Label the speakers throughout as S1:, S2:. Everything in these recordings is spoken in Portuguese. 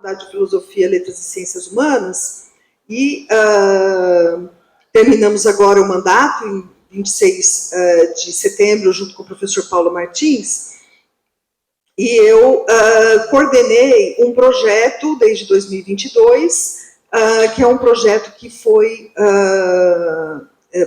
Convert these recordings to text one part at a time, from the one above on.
S1: Faculdade de Filosofia, Letras e Ciências Humanas, e terminamos agora o mandato, em 26 de setembro, junto com o professor Paulo Martins, e eu coordenei um projeto desde 2022, que é um projeto que foi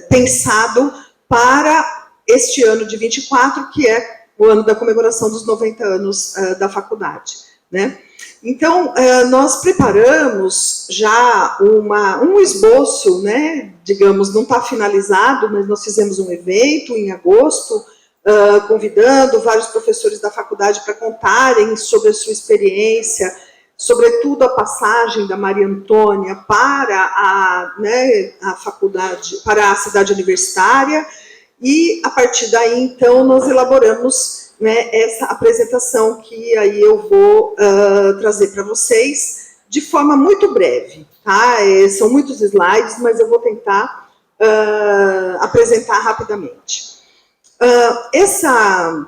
S1: pensado para este ano de 24, que é o ano da comemoração dos 90 anos da faculdade, né? Então, nós preparamos já um esboço, né? Digamos, não está finalizado, mas nós fizemos um evento em agosto, convidando vários professores da faculdade para contarem sobre a sua experiência, sobretudo a passagem da Maria Antônia para a faculdade, para a cidade universitária, e a partir daí, então, nós elaboramos, né, essa apresentação que aí eu vou trazer para vocês de forma muito breve, tá? São muitos slides, mas eu vou tentar apresentar rapidamente. Essa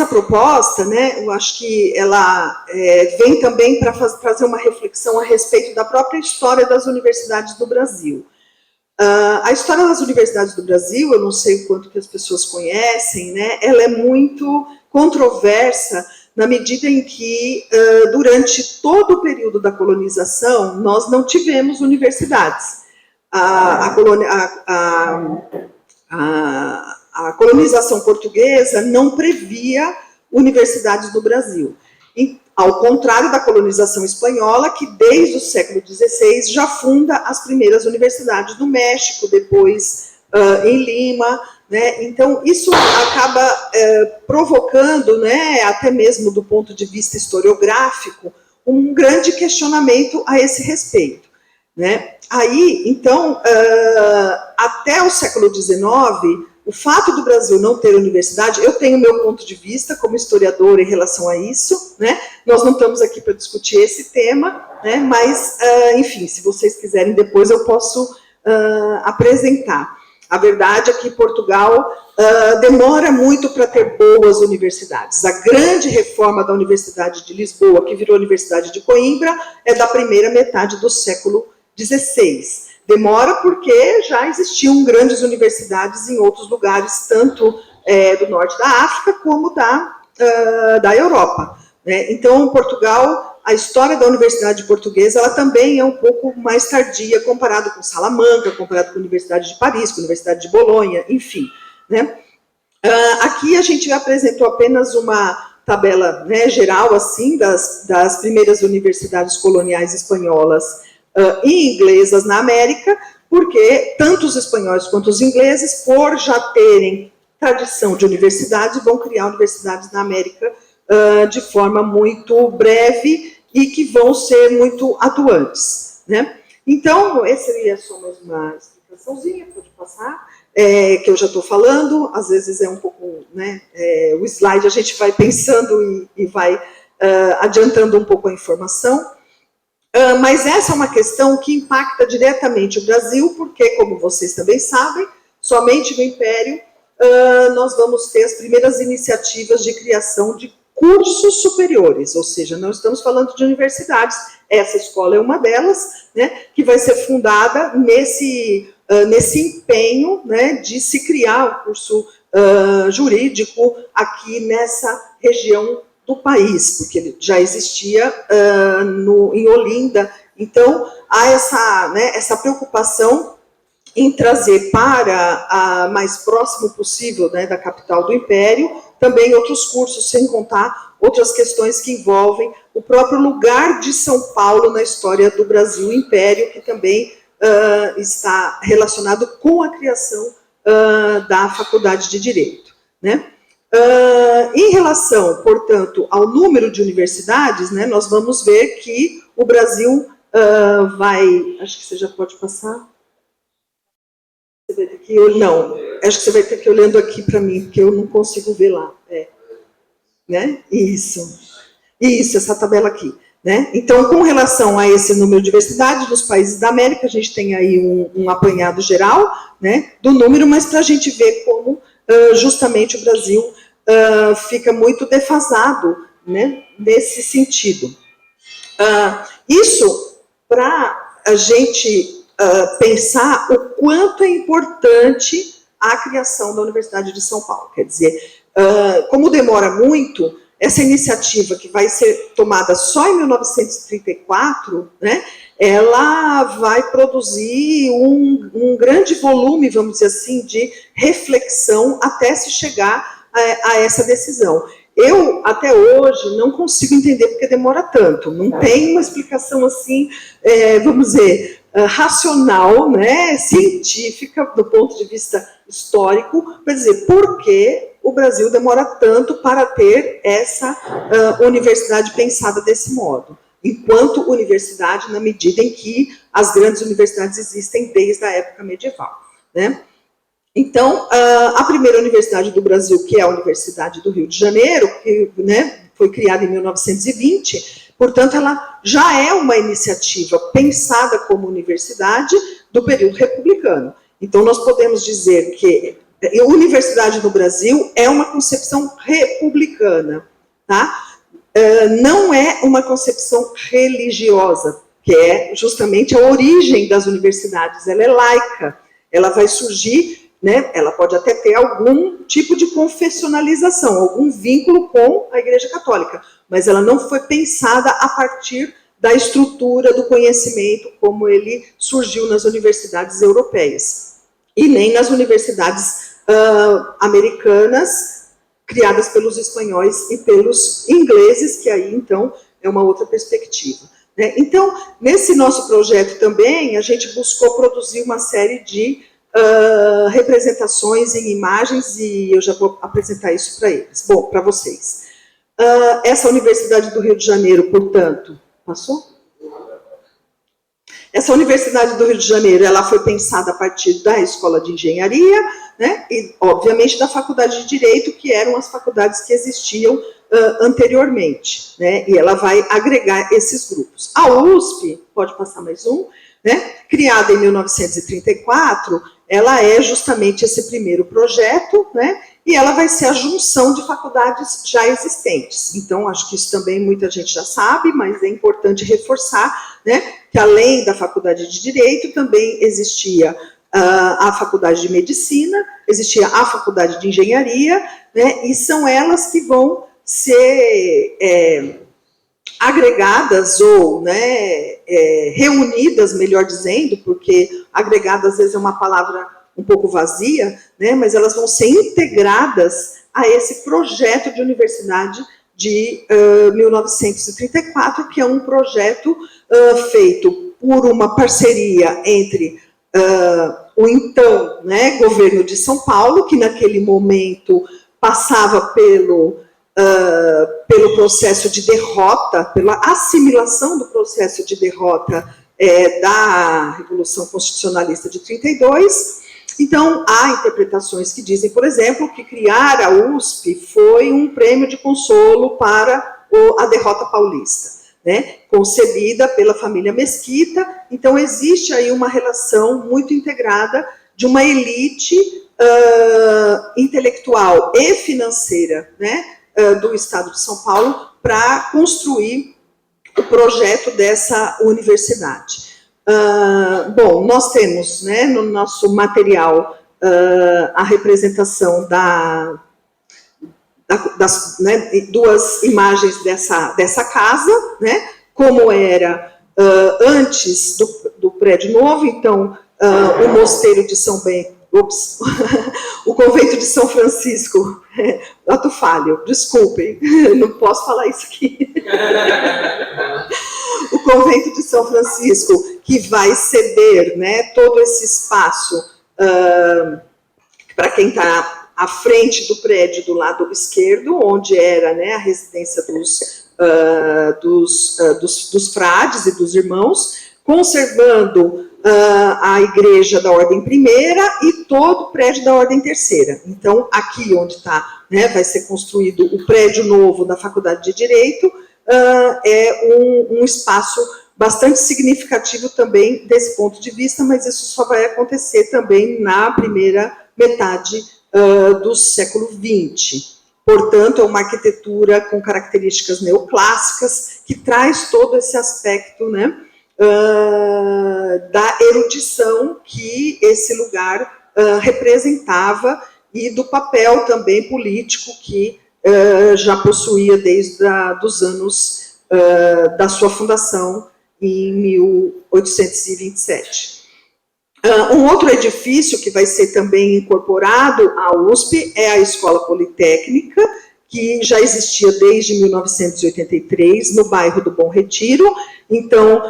S1: proposta, né, eu acho que ela vem também para trazer uma reflexão a respeito da própria história das universidades do Brasil. A história das universidades do Brasil, eu não sei o quanto que as pessoas conhecem, né, ela é muito controversa na medida em que, durante todo o período da colonização, nós não tivemos universidades. A colonização portuguesa não previa universidades no Brasil. Ao contrário da colonização espanhola, que desde o século XVI já funda as primeiras universidades no México, depois em Lima, né? Então, isso acaba provocando, né, até mesmo do ponto de vista historiográfico, um grande questionamento a esse respeito, né? Aí, então, até o século XIX, o fato do Brasil não ter universidade, eu tenho meu ponto de vista como historiadora em relação a isso, né? Nós não estamos aqui para discutir esse tema, né? Mas, enfim, se vocês quiserem, depois eu posso apresentar. A verdade é que Portugal demora muito para ter boas universidades. A grande reforma da Universidade de Lisboa, que virou Universidade de Coimbra, é da primeira metade do século XVI. Demora porque já existiam grandes universidades em outros lugares, tanto do norte da África como da Europa, né? Então, Portugal, a história da universidade portuguesa, ela também é um pouco mais tardia, comparado com Salamanca, comparado com a Universidade de Paris, com a Universidade de Bolonha, enfim, né? Aqui a gente apresentou apenas uma tabela, né, geral, assim, das primeiras universidades coloniais espanholas e inglesas na América, porque tanto os espanhóis quanto os ingleses, por já terem tradição de universidades, vão criar universidades na América de forma muito breve e que vão ser muito atuantes, né? Então, essa seria só mais uma explicaçãozinha, pode passar, que eu já estou falando, às vezes é um pouco, né, o slide a gente vai pensando e vai adiantando um pouco a informação. Mas essa é uma questão que impacta diretamente o Brasil, porque, como vocês também sabem, somente no Império nós vamos ter as primeiras iniciativas de criação de cursos superiores, ou seja, não estamos falando de universidades, essa escola é uma delas, né, que vai ser fundada nesse empenho, né, de se criar um curso jurídico aqui nessa região do país, porque ele já existia em Olinda. Então, há essa preocupação em trazer para mais próximo possível, né, da capital do Império, também outros cursos, sem contar outras questões que envolvem o próprio lugar de São Paulo na história do Brasil Império, que também está relacionado com a criação da Faculdade de Direito, né? Em relação, portanto, ao número de universidades, né, nós vamos ver que o Brasil vai... Acho que você já pode passar. Você vai ter que... Não, acho que você vai ter que ir olhando aqui para mim, porque eu não consigo ver lá. Né? Isso, essa tabela aqui. Né? Então, com relação a esse número de universidades dos países da América, a gente tem aí um apanhado geral, né, do número, mas para a gente ver como justamente o Brasil fica muito defasado, né, nesse sentido. Isso para a gente pensar o quanto é importante a criação da Universidade de São Paulo. Quer dizer, como demora muito, essa iniciativa que vai ser tomada só em 1934, né, ela vai produzir um grande volume, vamos dizer assim, de reflexão até se chegar a essa decisão. Eu, até hoje, não consigo entender porque demora tanto. Não tem uma explicação assim, vamos dizer, racional, né, científica, do ponto de vista histórico, para dizer por que o Brasil demora tanto para ter essa universidade pensada desse modo, enquanto universidade, na medida em que as grandes universidades existem desde a época medieval, né? Então, a primeira universidade do Brasil, que é a Universidade do Rio de Janeiro, que, né, foi criada em 1920, portanto, ela já é uma iniciativa pensada como universidade do período republicano. Então, nós podemos dizer que a universidade no Brasil é uma concepção republicana, tá? Não é uma concepção religiosa, que é justamente a origem das universidades. Ela é laica, ela vai surgir, né, ela pode até ter algum tipo de confessionalização, algum vínculo com a Igreja Católica, mas ela não foi pensada a partir da estrutura do conhecimento como ele surgiu nas universidades europeias, e nem nas universidades americanas, criadas pelos espanhóis e pelos ingleses, que aí, então, é uma outra perspectiva, né? Então, nesse nosso projeto também, a gente buscou produzir uma série de representações em imagens, e eu já vou apresentar isso para eles. Bom, para vocês. Essa Universidade do Rio de Janeiro, portanto, passou? Essa Universidade do Rio de Janeiro, ela foi pensada a partir da Escola de Engenharia, né, e, obviamente, da Faculdade de Direito, que eram as faculdades que existiam anteriormente, né, e ela vai agregar esses grupos. A USP, pode passar mais um, né, criada em 1934, ela é justamente esse primeiro projeto, né, e ela vai ser a junção de faculdades já existentes. Então, acho que isso também muita gente já sabe, mas é importante reforçar, né, que além da Faculdade de Direito, também existia a Faculdade de Medicina, existia a Faculdade de Engenharia, né, e são elas que vão ser agregadas ou, né, reunidas, melhor dizendo, porque agregadas às vezes é uma palavra um pouco vazia, né, mas elas vão ser integradas a esse projeto de universidade de 1934, que é um projeto feito por uma parceria entre o então, né, governo de São Paulo, que naquele momento passava pelo processo de derrota, pela assimilação do processo de derrota da Revolução Constitucionalista de 32. Então, há interpretações que dizem, por exemplo, que criar a USP foi um prêmio de consolo para a derrota paulista, né, concebida pela família Mesquita. Então, existe aí uma relação muito integrada de uma elite intelectual e financeira, né, do Estado de São Paulo para construir o projeto dessa universidade. Bom, nós temos, né, no nosso material a representação das, né, duas imagens dessa casa, né, como era antes do prédio novo. Então, o mosteiro de São Bento, o convento de São Francisco, ato falho, desculpem, não posso falar isso aqui. O convento de São Francisco, que vai ceder, né, todo esse espaço para quem está à frente do prédio do lado esquerdo, onde era, né, a residência dos frades e dos irmãos, conservando a igreja da Ordem Primeira e todo o prédio da Ordem Terceira. Então, aqui onde está, né, vai ser construído o prédio novo da Faculdade de Direito, é um espaço bastante significativo também desse ponto de vista, mas isso só vai acontecer também na primeira metade do século XX. portanto, é uma arquitetura com características neoclássicas, que traz todo esse aspecto, né, da erudição que esse lugar representava e do papel também político que já possuía desde os anos da sua fundação em 1827. Um outro edifício que vai ser também incorporado à USP é a Escola Politécnica, que já existia desde 1983 no bairro do Bom Retiro. Então,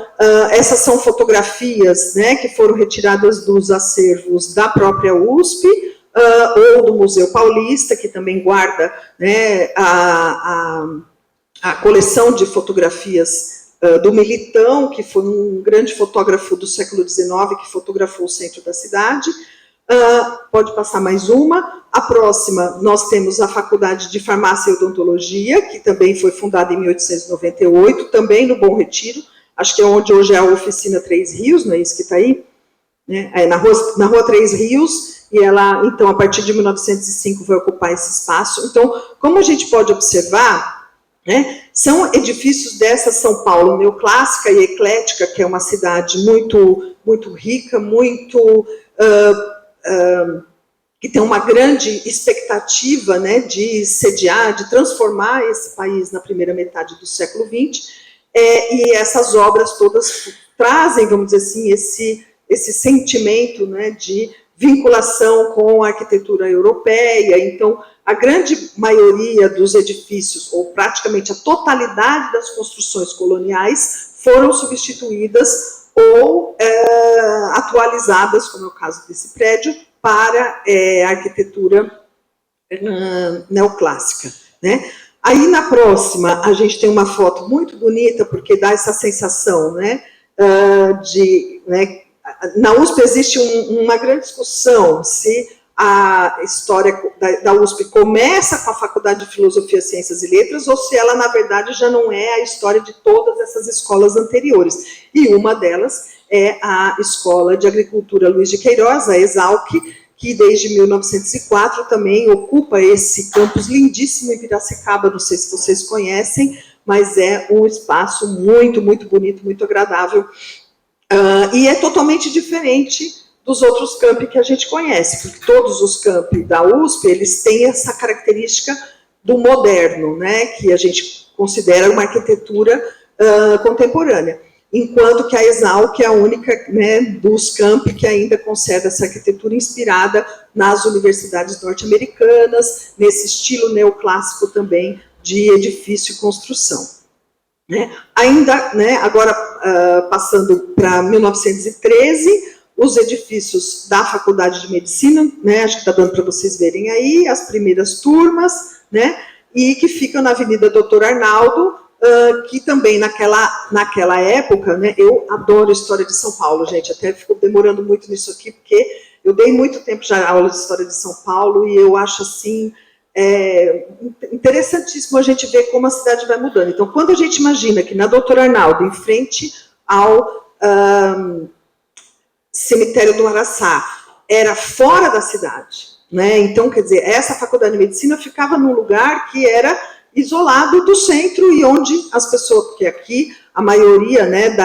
S1: essas são fotografias, né, que foram retiradas dos acervos da própria USP, ou do Museu Paulista, que também guarda, né, a coleção de fotografias do Militão, que foi um grande fotógrafo do século XIX, que fotografou o centro da cidade. Pode passar mais uma. A próxima, nós temos a Faculdade de Farmácia e Odontologia, que também foi fundada em 1898, também no Bom Retiro, acho que é onde hoje é a oficina Três Rios, não é isso que está aí? É na rua Três Rios, e ela, então, a partir de 1905, vai ocupar esse espaço. Então, como a gente pode observar, né, são edifícios dessa São Paulo neoclássica e eclética, que é uma cidade muito, muito rica, muito que tem uma grande expectativa, né, de sediar, de transformar esse país na primeira metade do século XX, e essas obras todas trazem, vamos dizer assim, esse sentimento, né, de vinculação com a arquitetura europeia. Então, a grande maioria dos edifícios, ou praticamente a totalidade das construções coloniais, foram substituídas ou atualizadas, como é o caso desse prédio, para a arquitetura neoclássica, né? Aí, na próxima, a gente tem uma foto muito bonita, porque dá essa sensação, né, né, na USP existe uma grande discussão se a história da USP começa com a Faculdade de Filosofia, Ciências e Letras, ou se ela, na verdade, já não é a história de todas essas escolas anteriores. E uma delas é a Escola de Agricultura Luiz de Queiroz, a ESALC, que desde 1904 também ocupa esse campus lindíssimo em Piracicaba, não sei se vocês conhecem, mas é um espaço muito, muito bonito, muito agradável, e é totalmente diferente dos outros campi que a gente conhece, porque todos os campi da USP, eles têm essa característica do moderno, né, que a gente considera uma arquitetura contemporânea, enquanto que a ESALC é a única, né, dos campi que ainda conserva essa arquitetura inspirada nas universidades norte-americanas, nesse estilo neoclássico também de edifício e construção. Né? Ainda, né, agora passando para 1913, os edifícios da Faculdade de Medicina, né, acho que está dando para vocês verem aí, as primeiras turmas, né, e que ficam na Avenida Doutor Arnaldo, que também naquela época, né, eu adoro a história de São Paulo, gente, até fico demorando muito nisso aqui, porque eu dei muito tempo já aula de história de São Paulo, e eu acho assim, interessantíssimo a gente ver como a cidade vai mudando. Então, quando a gente imagina que na Doutor Arnaldo, em frente ao cemitério do Araçá, era fora da cidade, né? Então, quer dizer, essa Faculdade de Medicina ficava num lugar que era isolado do centro e onde as pessoas, porque aqui a maioria, né,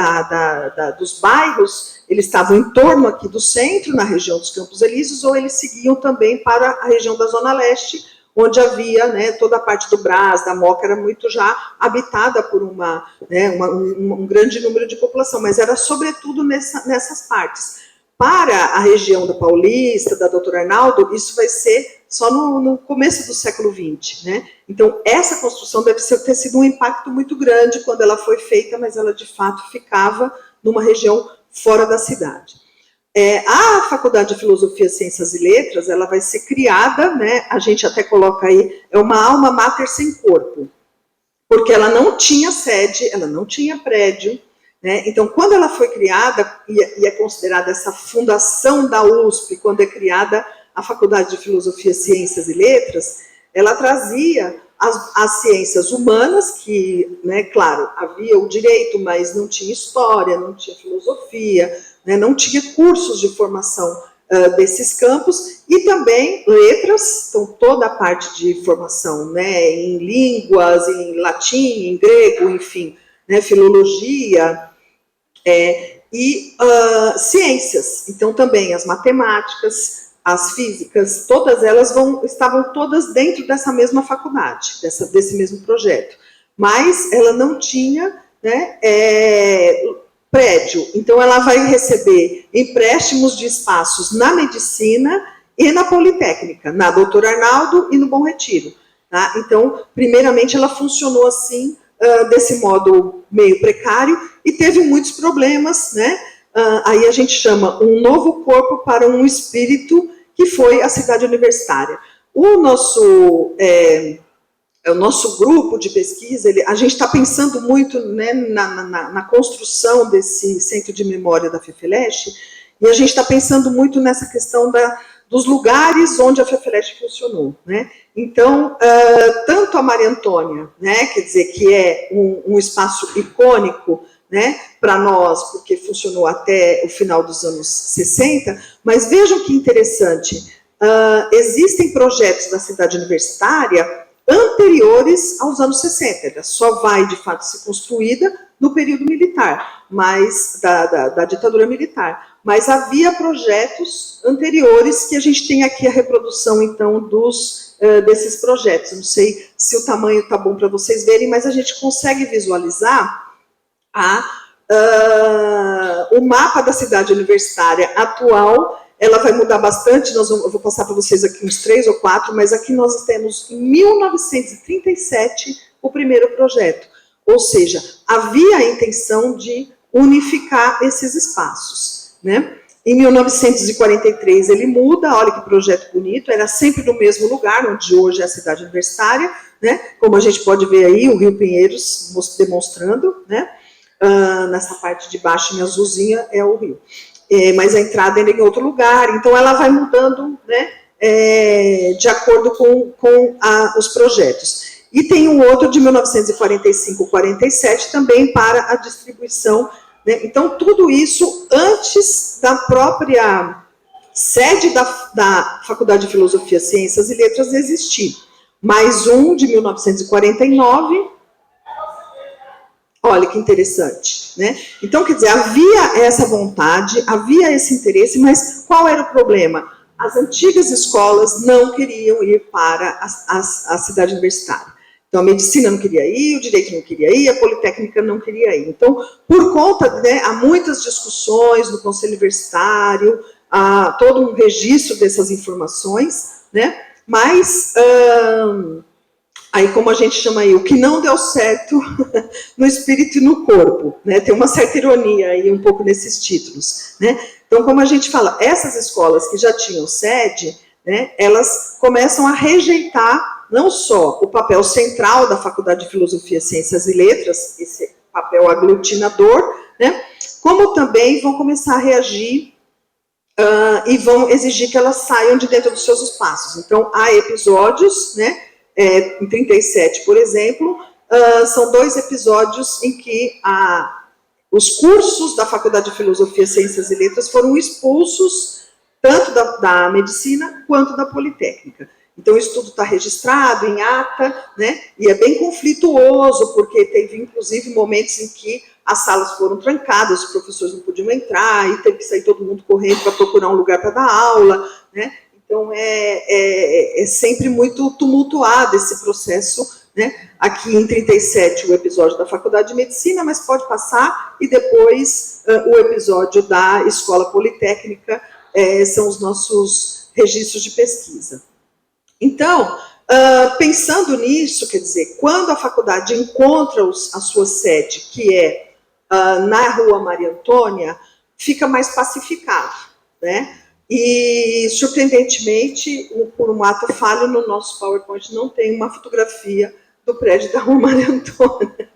S1: dos bairros, eles estavam em torno aqui do centro, na região dos Campos Elíseos, ou eles seguiam também para a região da Zona Leste, onde havia, né, toda a parte do Brás, da Moca, era muito já habitada por um grande número de população, mas era sobretudo nessas partes. Para a região do Paulista, da Doutor Arnaldo, isso vai ser só no começo do século XX, né? Então, essa construção deve ter sido um impacto muito grande quando ela foi feita, mas ela, de fato, ficava numa região fora da cidade. A Faculdade de Filosofia, Ciências e Letras, ela vai ser criada, né, a gente até coloca aí, é uma alma mater sem corpo, porque ela não tinha sede, ela não tinha prédio, né? Então, quando ela foi criada, e é considerada essa fundação da USP, quando é criada a Faculdade de Filosofia, Ciências e Letras, ela trazia as ciências humanas, que, né, claro, havia o direito, mas não tinha história, não tinha filosofia, né, não tinha cursos de formação desses campos, e também letras, então toda a parte de formação, né, em línguas, em latim, em grego, enfim, né, filologia, e ciências, então também as matemáticas, as físicas, todas elas estavam todas dentro dessa mesma faculdade, desse mesmo projeto, mas ela não tinha, né, prédio, então ela vai receber empréstimos de espaços na medicina e na Politécnica, na Doutor Arnaldo e no Bom Retiro. Tá? Então, primeiramente, ela funcionou assim, desse modo meio precário, e teve muitos problemas, né? Aí a gente chama um novo corpo para um espírito, que foi a cidade universitária. O nosso grupo de pesquisa, a gente está pensando muito, né, na construção desse centro de memória da FEFELESH, e a gente está pensando muito nessa questão dos lugares onde a FEFELESH funcionou, né? Então, tanto a Maria Antônia, né, quer dizer, que é um espaço icônico, né, para nós, porque funcionou até o final dos anos 60, mas vejam que interessante, existem projetos da cidade universitária anteriores aos anos 60, ela só vai, de fato, ser construída no período militar, mas da ditadura militar. Mas havia projetos anteriores, que a gente tem aqui a reprodução, então, desses projetos. Não sei se o tamanho está bom para vocês verem, mas a gente consegue visualizar o mapa da cidade universitária atual. Ela vai mudar bastante, eu vou passar para vocês aqui uns 3 ou 4, mas aqui nós temos, em 1937, o primeiro projeto. Ou seja, havia a intenção de unificar esses espaços, né? Em 1943 ele muda, olha que projeto bonito, era sempre no mesmo lugar, onde hoje é a cidade universitária, né? Como a gente pode ver aí, o Rio Pinheiros demonstrando, né? Nessa parte de baixo, em azulzinha, é o rio. Mas a entrada é em outro lugar, então ela vai mudando, né, de acordo com os projetos. E tem um outro de 1945-47 também para a distribuição, né? Então tudo isso antes da própria sede da Faculdade de Filosofia, Ciências e Letras existir. Mais um de 1949... Olha que interessante, né? Então, quer dizer, havia essa vontade, havia esse interesse, mas qual era o problema? As antigas escolas não queriam ir para a cidade universitária. Então, a medicina não queria ir, o direito não queria ir, a politécnica não queria ir. Então, por conta, né, há muitas discussões no Conselho Universitário, há todo um registro dessas informações, né? Mas... aí, como a gente chama aí, o que não deu certo no espírito e no corpo, né? Tem uma certa ironia aí um pouco nesses títulos, né? Então, como a gente fala, essas escolas que já tinham sede, né, elas começam a rejeitar não só o papel central da Faculdade de Filosofia, Ciências e Letras, esse papel aglutinador, né, como também vão começar a reagir e vão exigir que elas saiam de dentro dos seus espaços. Então, há episódios, né, em 37, por exemplo, são 2 episódios em que os cursos da Faculdade de Filosofia, Ciências e Letras foram expulsos tanto da medicina quanto da Politécnica. Então, isso tudo está registrado em ata, né? E é bem conflituoso, porque teve, inclusive, momentos em que as salas foram trancadas, os professores não podiam entrar, e teve que sair todo mundo correndo para procurar um lugar para dar aula, né? Então, é sempre muito tumultuado esse processo, né? Aqui em 37, o episódio da Faculdade de Medicina, mas pode passar, e depois o episódio da Escola Politécnica, são os nossos registros de pesquisa. Então, pensando nisso, quer dizer, quando a faculdade encontra a sua sede, que é na Rua Maria Antônia, fica mais pacificado, né? E, surpreendentemente, por um ato falho, no nosso PowerPoint não tem uma fotografia do prédio da Rua Maria Antônia.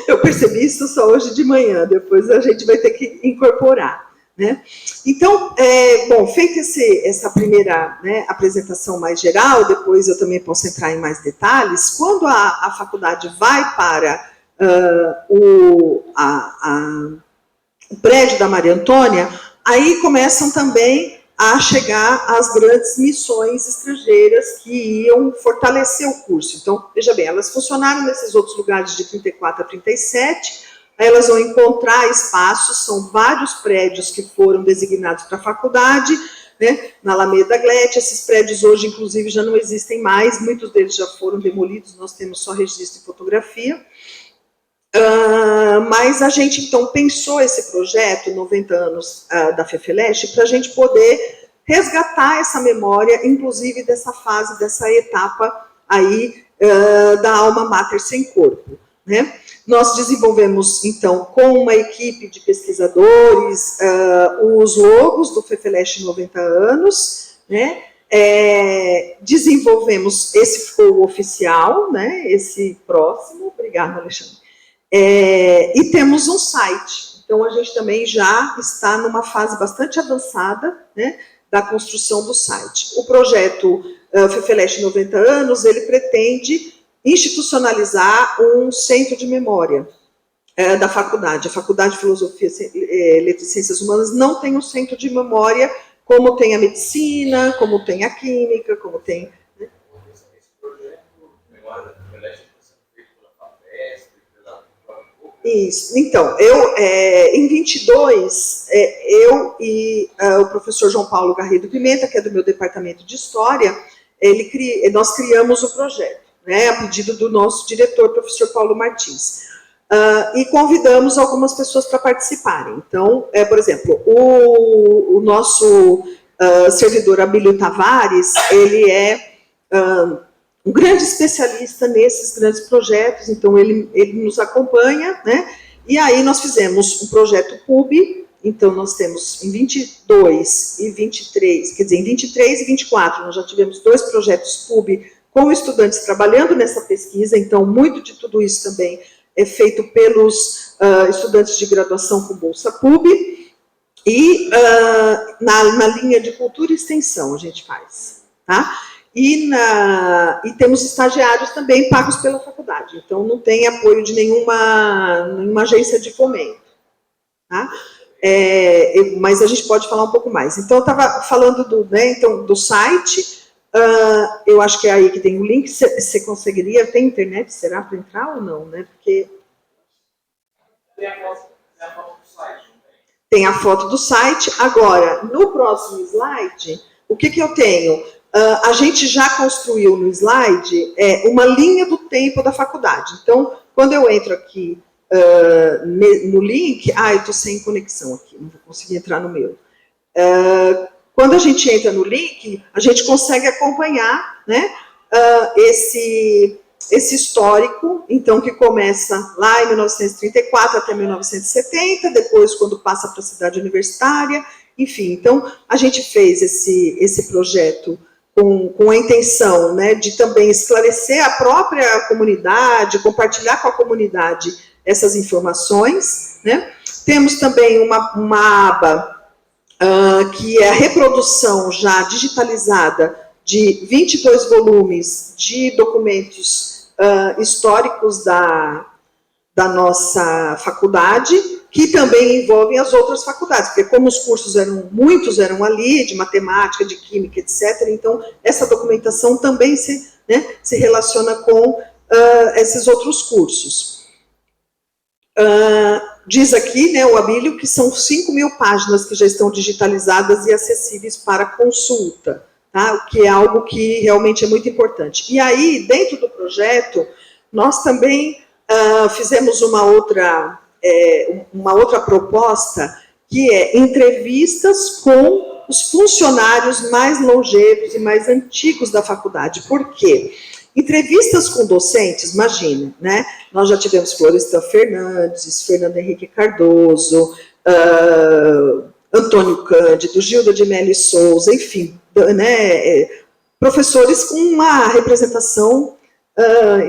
S1: Eu percebi isso só hoje de manhã, depois a gente vai ter que incorporar, né? Então, bom, feita essa primeira, né, apresentação mais geral, depois eu também posso entrar em mais detalhes. Quando a faculdade vai para o prédio da Maria Antônia, aí começam também a chegar às grandes missões estrangeiras que iam fortalecer o curso. Então, veja bem, elas funcionaram nesses outros lugares de 34 a 37, aí elas vão encontrar espaços, são vários prédios que foram designados para a faculdade, né, na Alameda Glete. Esses prédios hoje, inclusive, já não existem mais, muitos deles já foram demolidos, nós temos só registro e fotografia. Mas a gente, então, pensou esse projeto, 90 anos da FEFELESH, para a gente poder resgatar essa memória, inclusive dessa fase, dessa etapa aí da alma mater sem corpo, né? Nós desenvolvemos, então, com uma equipe de pesquisadores, os logos do FEFELESH 90 anos, né? Desenvolvemos, esse ficou o oficial, né? Esse próximo, obrigada, Alexandre. E temos um site, então a gente também já está numa fase bastante avançada, né, da construção do site. O projeto FEFELESH 90 anos, ele pretende institucionalizar um centro de memória da faculdade. A Faculdade de Filosofia, Letras e Ciências Humanas não tem um centro de memória como tem a medicina, como tem a química, como tem... Né? Isso. Então, em 22, eu e o professor João Paulo Garrido Pimenta, que é do meu departamento de História, nós criamos o projeto, né, a pedido do nosso diretor, professor Paulo Martins. E convidamos algumas pessoas para participarem. Então, por exemplo, o nosso servidor Abílio Tavares, ele é... um grande especialista nesses grandes projetos, então ele nos acompanha, né? E aí nós fizemos um projeto PUB, então nós temos em 22 e 23, quer dizer, em 23 e 24, nós já tivemos 2 projetos PUB com estudantes trabalhando nessa pesquisa, então muito de tudo isso também é feito pelos estudantes de graduação com Bolsa PUB, e na linha de cultura e extensão a gente faz, tá? E temos estagiários também pagos pela faculdade, então não tem apoio de nenhuma agência de fomento, tá? Mas a gente pode falar um pouco mais. Então, eu estava falando do site, eu acho que é aí que tem o link, você conseguiria, tem internet, será, para entrar ou não, né? Porque... Tem a foto do site. Tem a foto do site. Agora, no próximo slide, o que eu tenho? A gente já construiu no slide uma linha do tempo da faculdade. Então, quando eu entro aqui no link... eu estou sem conexão aqui, não vou conseguir entrar no meu. Quando a gente entra no link, a gente consegue acompanhar, né, esse histórico, então, que começa lá em 1934 até 1970, depois quando passa para a cidade universitária, enfim. Então, a gente fez esse projeto com a intenção, né, de também esclarecer a própria comunidade, compartilhar com a comunidade essas informações, né. Temos também uma aba que é a reprodução já digitalizada de 22 volumes de documentos históricos da nossa faculdade, que também envolvem as outras faculdades, porque como os cursos muitos eram ali, de matemática, de química, etc., então essa documentação também se relaciona com esses outros cursos. Diz aqui, né, o Abílio, que são 5.000 páginas que já estão digitalizadas e acessíveis para consulta, tá? O que é algo que realmente é muito importante. E aí, dentro do projeto, nós também fizemos uma outra proposta, que é entrevistas com os funcionários mais longevos e mais antigos da faculdade. Por quê? Entrevistas com docentes, imagina, né? Nós já tivemos Florestan Fernandes, Fernando Henrique Cardoso, Antônio Cândido, Gilda de Mello Souza, enfim, né? Professores com uma representação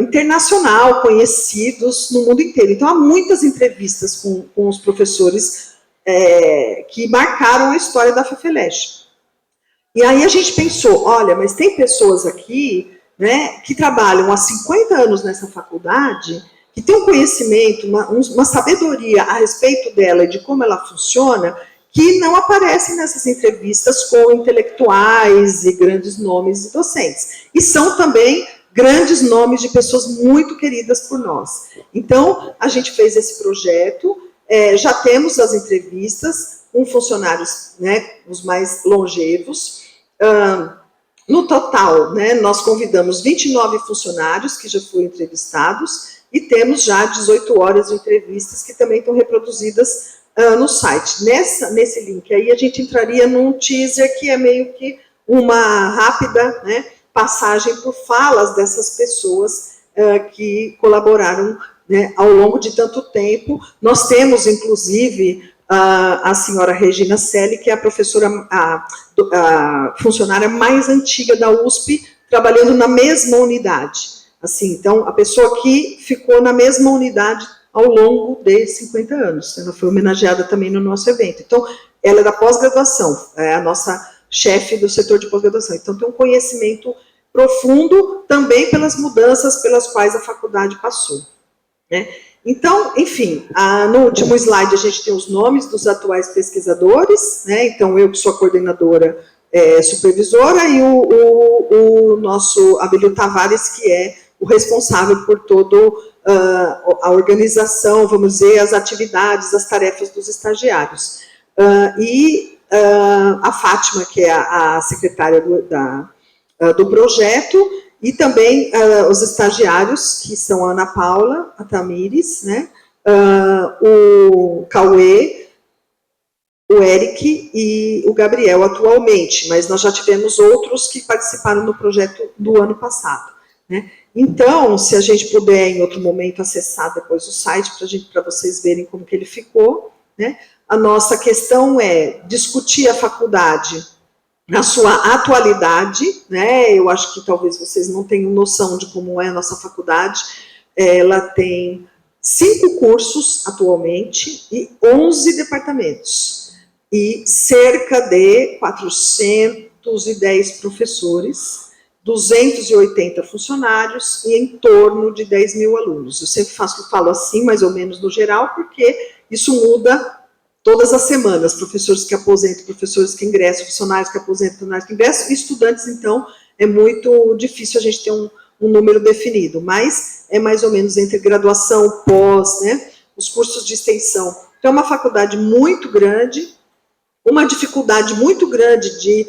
S1: internacional, conhecidos no mundo inteiro. Então, há muitas entrevistas com os professores que marcaram a história da FEFELESH. E aí a gente pensou, olha, mas tem pessoas aqui, né, que trabalham há 50 anos nessa faculdade, que tem um conhecimento, uma sabedoria a respeito dela e de como ela funciona, que não aparecem nessas entrevistas com intelectuais e grandes nomes de docentes. E são também grandes nomes de pessoas muito queridas por nós. Então, a gente fez esse projeto, já temos as entrevistas com funcionários, né, os mais longevos. No total, né, nós convidamos 29 funcionários que já foram entrevistados e temos já 18 horas de entrevistas que também estão reproduzidas no site. Nesse link aí, a gente entraria num teaser que é meio que uma rápida, né, passagem por falas dessas pessoas que colaboraram, né, ao longo de tanto tempo. Nós temos, inclusive, a senhora Regina Selle, que é a professora, a funcionária mais antiga da USP, trabalhando na mesma unidade. Assim, então, a pessoa que ficou na mesma unidade ao longo de 50 anos. Ela foi homenageada também no nosso evento. Então, ela é da pós-graduação, é a nossa chefe do setor de pós-graduação. Então, tem um conhecimento profundo também pelas mudanças pelas quais a faculdade passou, né? Então, enfim, no último slide a gente tem os nomes dos atuais pesquisadores, né? Então, eu que sou a coordenadora supervisora e o nosso Abílio Tavares, que é o responsável por todo a organização, vamos dizer, as atividades, as tarefas dos estagiários. A Fátima, que é a secretária do projeto, e também os estagiários, que são a Ana Paula, a Tamires, né, o Cauê, o Eric e o Gabriel atualmente, mas nós já tivemos outros que participaram do projeto do ano passado, né? Então, se a gente puder, em outro momento, acessar depois o site para vocês verem como que ele ficou, né? A nossa questão é discutir a faculdade na sua atualidade, né? Eu acho que talvez vocês não tenham noção de como é a nossa faculdade. Ela tem 5 cursos atualmente e 11 departamentos. E cerca de 410 professores, 280 funcionários e em torno de 10 mil alunos. Eu sempre falo assim, mais ou menos no geral, porque isso muda todas as semanas, professores que aposentam, professores que ingressam, funcionários que aposentam, funcionários que ingressam, e estudantes, então, é muito difícil a gente ter um número definido, mas é mais ou menos entre graduação, pós, né, os cursos de extensão. Então, é uma faculdade muito grande, uma dificuldade muito grande de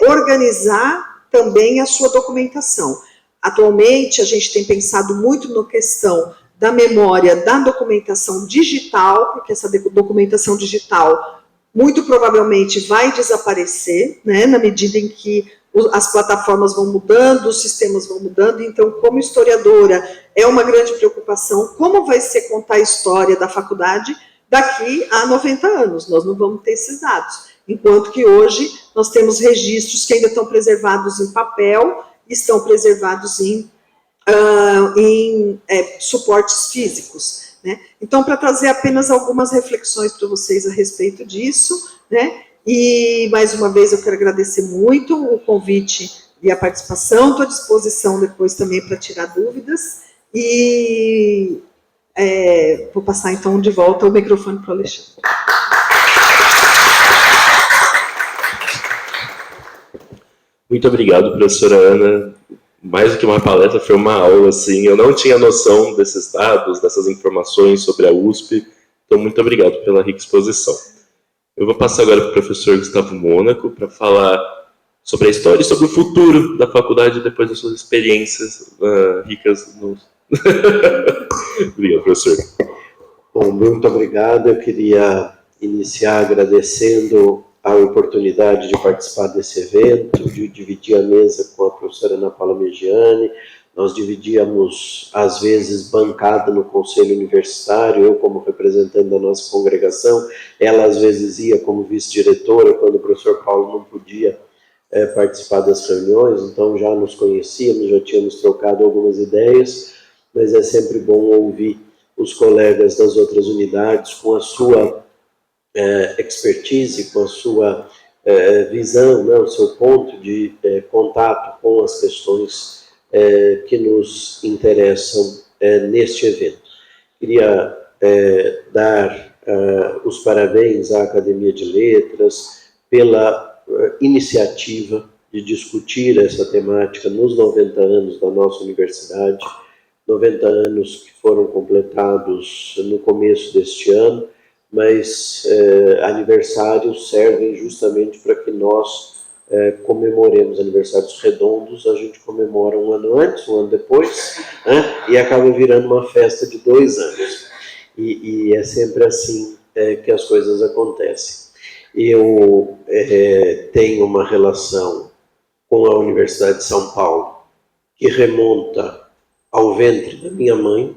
S1: organizar também a sua documentação. Atualmente, a gente tem pensado muito na questão da memória da documentação digital, porque essa documentação digital muito provavelmente vai desaparecer, né, na medida em que as plataformas vão mudando, os sistemas vão mudando. Então, como historiadora, é uma grande preocupação como vai ser contar a história da faculdade daqui a 90 anos. Nós não vamos ter esses dados. Enquanto que hoje nós temos registros que ainda estão preservados em papel, estão preservados em suportes físicos, né? Então, para trazer apenas algumas reflexões para vocês a respeito disso, né? E, mais uma vez, eu quero agradecer muito o convite e a participação, estou à disposição depois também para tirar dúvidas, e vou passar, então, de volta o microfone para o Alexandre.
S2: Muito obrigado, professora Ana. Mais do que uma palestra, foi uma aula, assim. Eu não tinha noção desses dados, dessas informações sobre a USP. Então, muito obrigado pela rica exposição. Eu vou passar agora para o professor Gustavo Mônaco para falar sobre a história e sobre o futuro da faculdade depois das suas experiências ricas. Obrigado, professor.
S3: Bom, muito obrigado. Eu queria iniciar agradecendo a oportunidade de participar desse evento, de dividir a mesa com a professora Ana Paula Meggiani. Nós dividíamos, às vezes, bancada no Conselho Universitário, eu como representante da nossa congregação, ela às vezes ia como vice-diretora, quando o professor Paulo não podia participar das reuniões, então já nos conhecíamos, já tínhamos trocado algumas ideias, mas é sempre bom ouvir os colegas das outras unidades com a sua expertise, com a sua visão, né, o seu ponto de contato com as questões que nos interessam neste evento. Queria dar os parabéns à Academia de Letras pela iniciativa de discutir essa temática nos 90 anos da nossa universidade, 90 anos que foram completados no começo deste ano, mas aniversários servem justamente para que nós comemoremos aniversários redondos. A gente comemora um ano antes, um ano depois, né? E acaba virando uma festa de 2 anos. E é sempre assim que as coisas acontecem. Eu tenho uma relação com a Universidade de São Paulo que remonta ao ventre da minha mãe.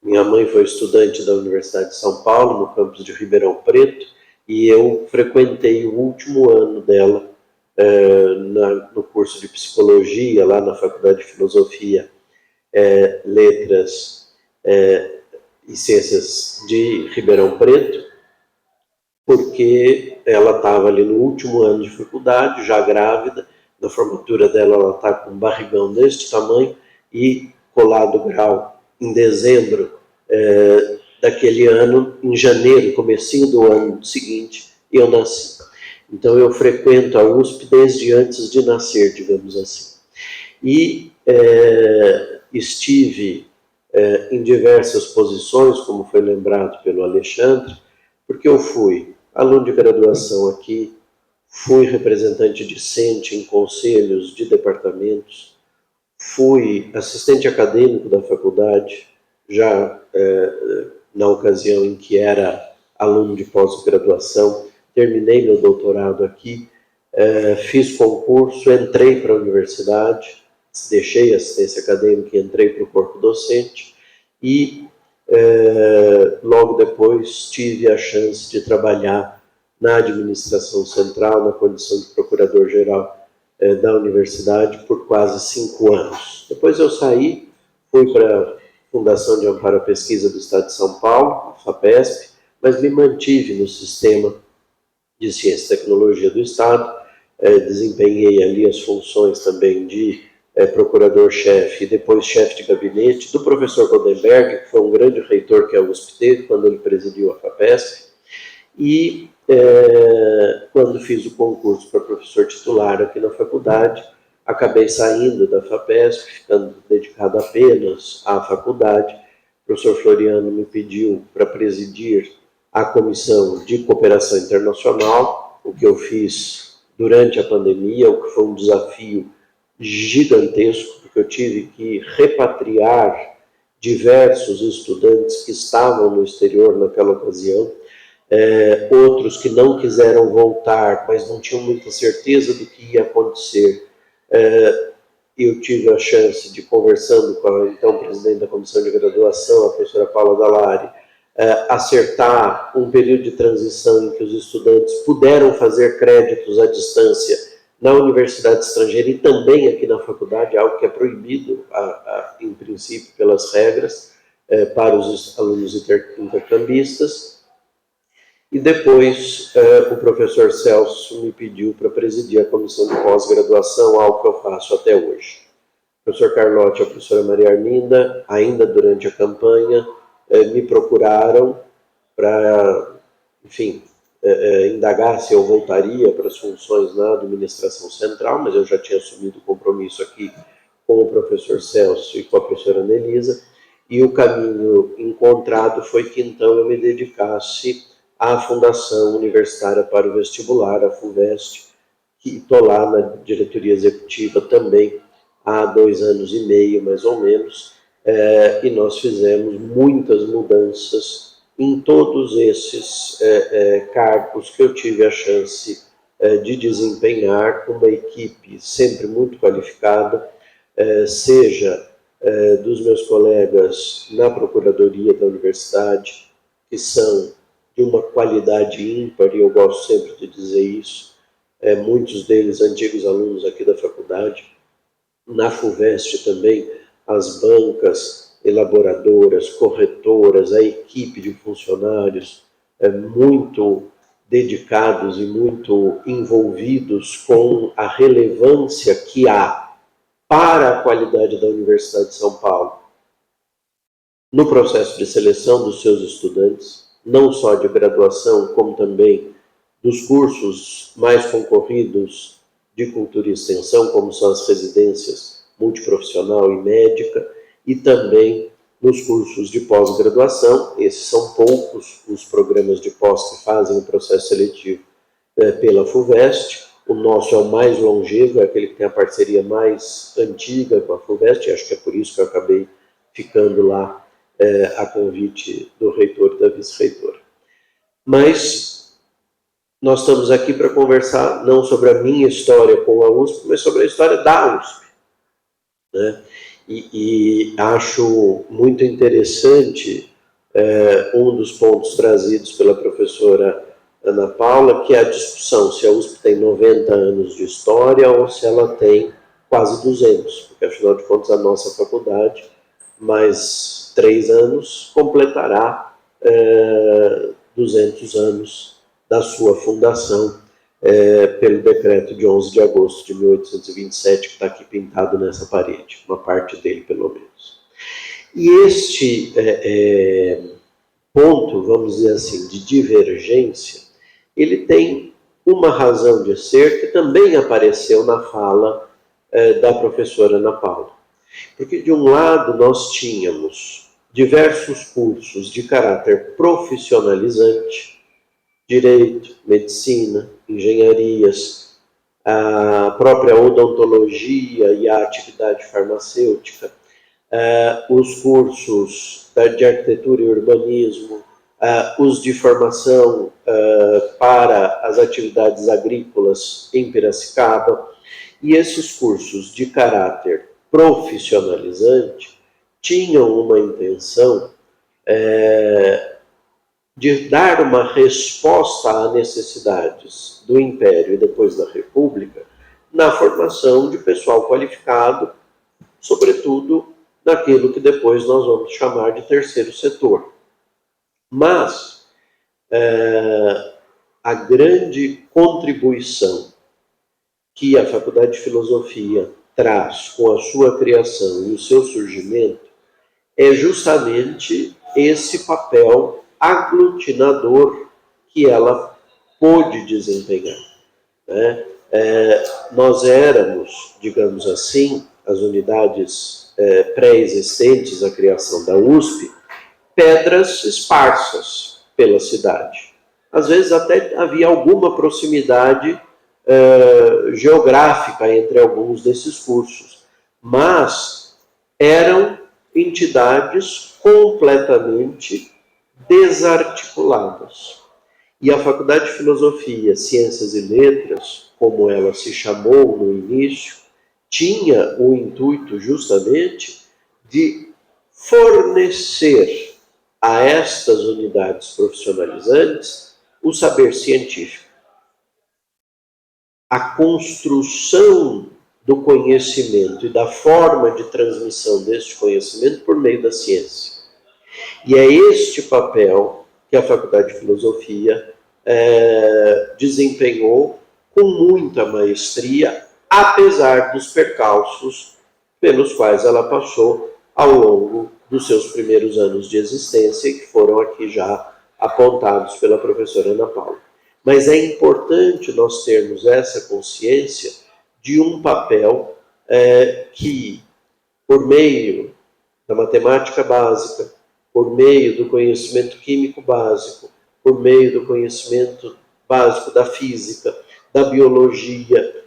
S3: Minha mãe foi estudante da Universidade de São Paulo, no campus de Ribeirão Preto, e eu frequentei o último ano dela no curso de Psicologia, lá na Faculdade de Filosofia, Letras e Ciências de Ribeirão Preto, porque ela estava ali no último ano de faculdade, já grávida. Na formatura dela ela está com um barrigão deste tamanho e colado grau em dezembro daquele ano. Em janeiro, comecinho do ano seguinte, eu nasci. Então eu frequento a USP desde antes de nascer, digamos assim. E estive em diversas posições, como foi lembrado pelo Alexandre, porque eu fui aluno de graduação aqui, fui representante discente em conselhos de departamentos, fui assistente acadêmico da faculdade, já na ocasião em que era aluno de pós-graduação, terminei meu doutorado aqui, fiz concurso, entrei para a universidade, deixei a assistência acadêmica e entrei para o corpo docente, e logo depois tive a chance de trabalhar na administração central, na condição de procurador-geral da universidade por quase 5 anos. Depois eu saí, fui para a Fundação de Amparo à Pesquisa do Estado de São Paulo, a FAPESP, mas me mantive no sistema de Ciência e Tecnologia do Estado, desempenhei ali as funções também de procurador-chefe e depois chefe de gabinete do professor Goldenberg, que foi um grande reitor que a USP teve quando ele presidiu a FAPESP, e quando fiz o concurso para professor titular aqui na faculdade, acabei saindo da FAPESP, ficando dedicado apenas à faculdade. O professor Floriano me pediu para presidir a Comissão de Cooperação Internacional, o que eu fiz durante a pandemia, o que foi um desafio gigantesco, porque eu tive que repatriar diversos estudantes que estavam no exterior naquela ocasião, outros que não quiseram voltar, mas não tinham muita certeza do que ia acontecer. Eu tive a chance de, conversando com a então presidente da comissão de graduação, a professora Paula Dallari, acertar um período de transição em que os estudantes puderam fazer créditos à distância na universidade estrangeira e também aqui na faculdade, algo que é proibido, em princípio, pelas regras, para os alunos intercambistas. E depois o professor Celso me pediu para presidir a comissão de pós-graduação, algo que eu faço até hoje. O professor Carlotti e a professora Maria Arminda, ainda durante a campanha, me procuraram para, enfim, indagar se eu voltaria para as funções na administração central, mas eu já tinha assumido o compromisso aqui com o professor Celso e com a professora Nelisa, e o caminho encontrado foi que então eu me dedicasse à Fundação Universitária para o Vestibular, a FUVEST, que estou lá na diretoria executiva também há 2 anos e meio, mais ou menos, e nós fizemos muitas mudanças em todos esses cargos que eu tive a chance de desempenhar, com uma equipe sempre muito qualificada, seja dos meus colegas na Procuradoria da Universidade, que são de uma qualidade ímpar, e eu gosto sempre de dizer isso, muitos deles antigos alunos aqui da faculdade, na FUVEST também, as bancas, elaboradoras, corretoras, a equipe de funcionários muito dedicados e muito envolvidos com a relevância que há para a qualidade da Universidade de São Paulo no processo de seleção dos seus estudantes, não só de graduação, como também dos cursos mais concorridos de cultura e extensão, como são as residências multiprofissional e médica, e também nos cursos de pós-graduação. Esses são poucos os programas de pós que fazem o processo seletivo pela FUVEST. O nosso é o mais longevo, é aquele que tem a parceria mais antiga com a FUVEST, acho que é por isso que eu acabei ficando lá a convite do reitor e da vice-reitora. Mas nós estamos aqui para conversar não sobre a minha história com a USP, mas sobre a história da USP, né? E acho muito interessante um dos pontos trazidos pela professora Ana Paula, que é a discussão se a USP tem 90 anos de história ou se ela tem quase 200, porque afinal de contas a nossa faculdade, mais 3 anos, completará 200 anos da sua fundação, pelo decreto de 11 de agosto de 1827, que está aqui pintado nessa parede, uma parte dele pelo menos. E este ponto, vamos dizer assim, de divergência, ele tem uma razão de ser que também apareceu na fala da professora Ana Paula. Porque, de um lado, nós tínhamos diversos cursos de caráter profissionalizante, direito, medicina, engenharias, a própria odontologia e a atividade farmacêutica, os cursos de arquitetura e urbanismo, os de formação para as atividades agrícolas em Piracicaba, e esses cursos de caráter profissionalizante tinham uma intenção de dar uma resposta a necessidades do Império e depois da República na formação de pessoal qualificado, sobretudo naquilo que depois nós vamos chamar de terceiro setor. Mas a grande contribuição que a Faculdade de Filosofia traz com a sua criação e o seu surgimento é justamente esse papel aglutinador que ela pôde desempenhar, né? Nós éramos, digamos assim, as unidades pré-existentes à criação da USP, pedras esparsas pela cidade. Às vezes até havia alguma proximidade geográfica entre alguns desses cursos, mas eram entidades completamente desarticuladas. E a Faculdade de Filosofia, Ciências e Letras, como ela se chamou no início, tinha o intuito justamente de fornecer a estas unidades profissionalizantes o saber científico. A construção do conhecimento e da forma de transmissão deste conhecimento por meio da ciência. E é este papel que a Faculdade de Filosofia desempenhou com muita maestria, apesar dos percalços pelos quais ela passou ao longo dos seus primeiros anos de existência, que foram aqui já apontados pela professora Ana Paula. Mas é importante nós termos essa consciência de um papel que, por meio da matemática básica, por meio do conhecimento químico básico, por meio do conhecimento básico da física, da biologia,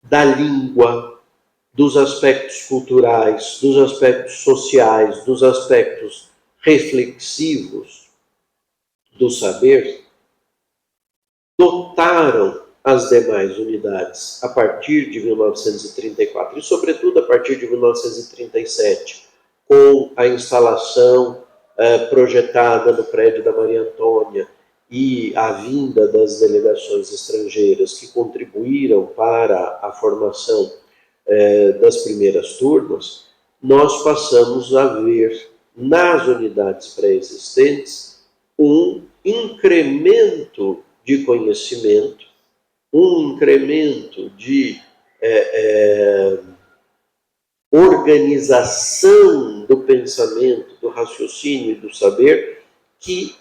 S3: da língua, dos aspectos culturais, dos aspectos sociais, dos aspectos reflexivos do saber, dotaram as demais unidades a partir de 1934 e, sobretudo, a partir de 1937, com a instalação projetada no prédio da Maria Antônia e a vinda das delegações estrangeiras que contribuíram para a formação das primeiras turmas, nós passamos a ver nas unidades pré-existentes um incremento de conhecimento, um incremento de organização do pensamento, do raciocínio e do saber, que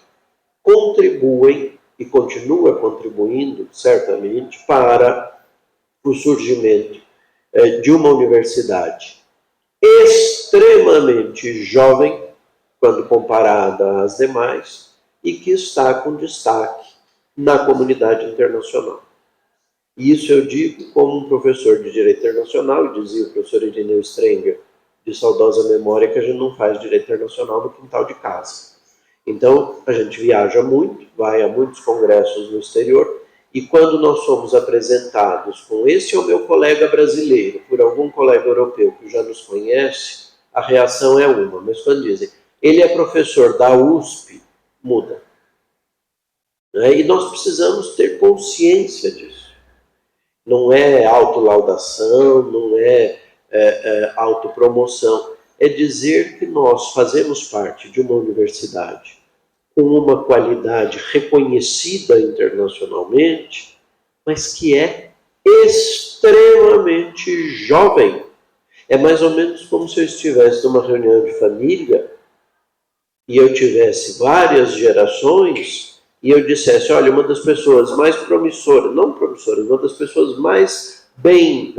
S3: contribuem e continua contribuindo, certamente, para o surgimento de uma universidade extremamente jovem, quando comparada às demais, e que está com destaque na comunidade internacional. E isso eu digo como um professor de Direito Internacional, e dizia o professor Irineu Strenger, de saudosa memória, que a gente não faz Direito Internacional no quintal de casa. Então, a gente viaja muito, vai a muitos congressos no exterior, e quando nós somos apresentados com esse é o meu colega brasileiro, por algum colega europeu que já nos conhece, a reação é uma. Mas quando dizem, ele é professor da USP, muda. E nós precisamos ter consciência disso. Não é autolaudação, não é autopromoção. É dizer que nós fazemos parte de uma universidade com uma qualidade reconhecida internacionalmente, mas que é extremamente jovem. É mais ou menos como se eu estivesse numa reunião de família e eu tivesse várias gerações e eu dissesse, olha, uma das pessoas mais promissoras, não promissoras, uma das pessoas mais bem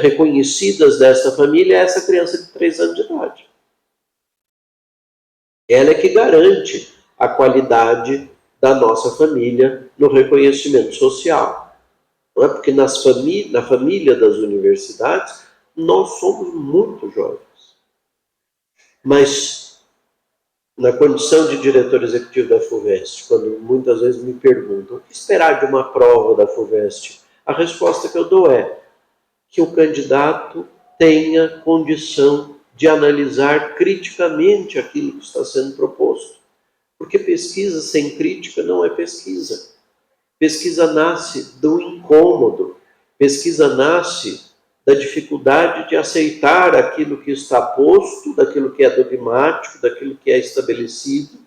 S3: reconhecidas dessa família é essa criança de 3 anos de idade. Ela é que garante a qualidade da nossa família no reconhecimento social. Não é? Porque na família das universidades, nós somos muito jovens. Mas, na condição de diretor executivo da FUVEST, quando muitas vezes me perguntam o que esperar de uma prova da FUVEST, a resposta que eu dou é que o candidato tenha condição de analisar criticamente aquilo que está sendo proposto. Porque pesquisa sem crítica não é pesquisa. Pesquisa nasce do incômodo. Pesquisa nasce da dificuldade de aceitar aquilo que está posto, daquilo que é dogmático, daquilo que é estabelecido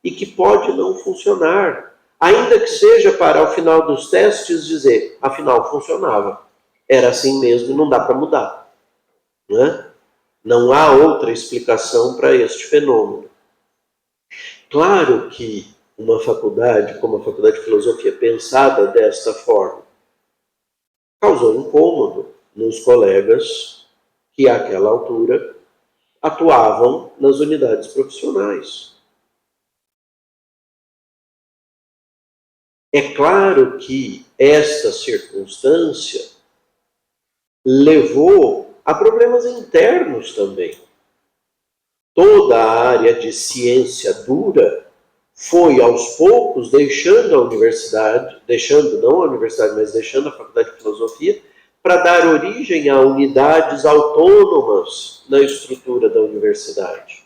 S3: e que pode não funcionar. Ainda que seja para, ao final dos testes, dizer, afinal, funcionava. Era assim mesmo e não dá para mudar. Não é? Não há outra explicação para este fenômeno. Claro que uma faculdade, como a Faculdade de Filosofia, pensada desta forma, causou incômodo nos colegas que, àquela altura, atuavam nas unidades profissionais. É claro que esta circunstância levou a problemas internos também. Toda a área de ciência dura foi, aos poucos, deixando a universidade, não a universidade, mas deixando a Faculdade de Filosofia, para dar origem a unidades autônomas na estrutura da universidade.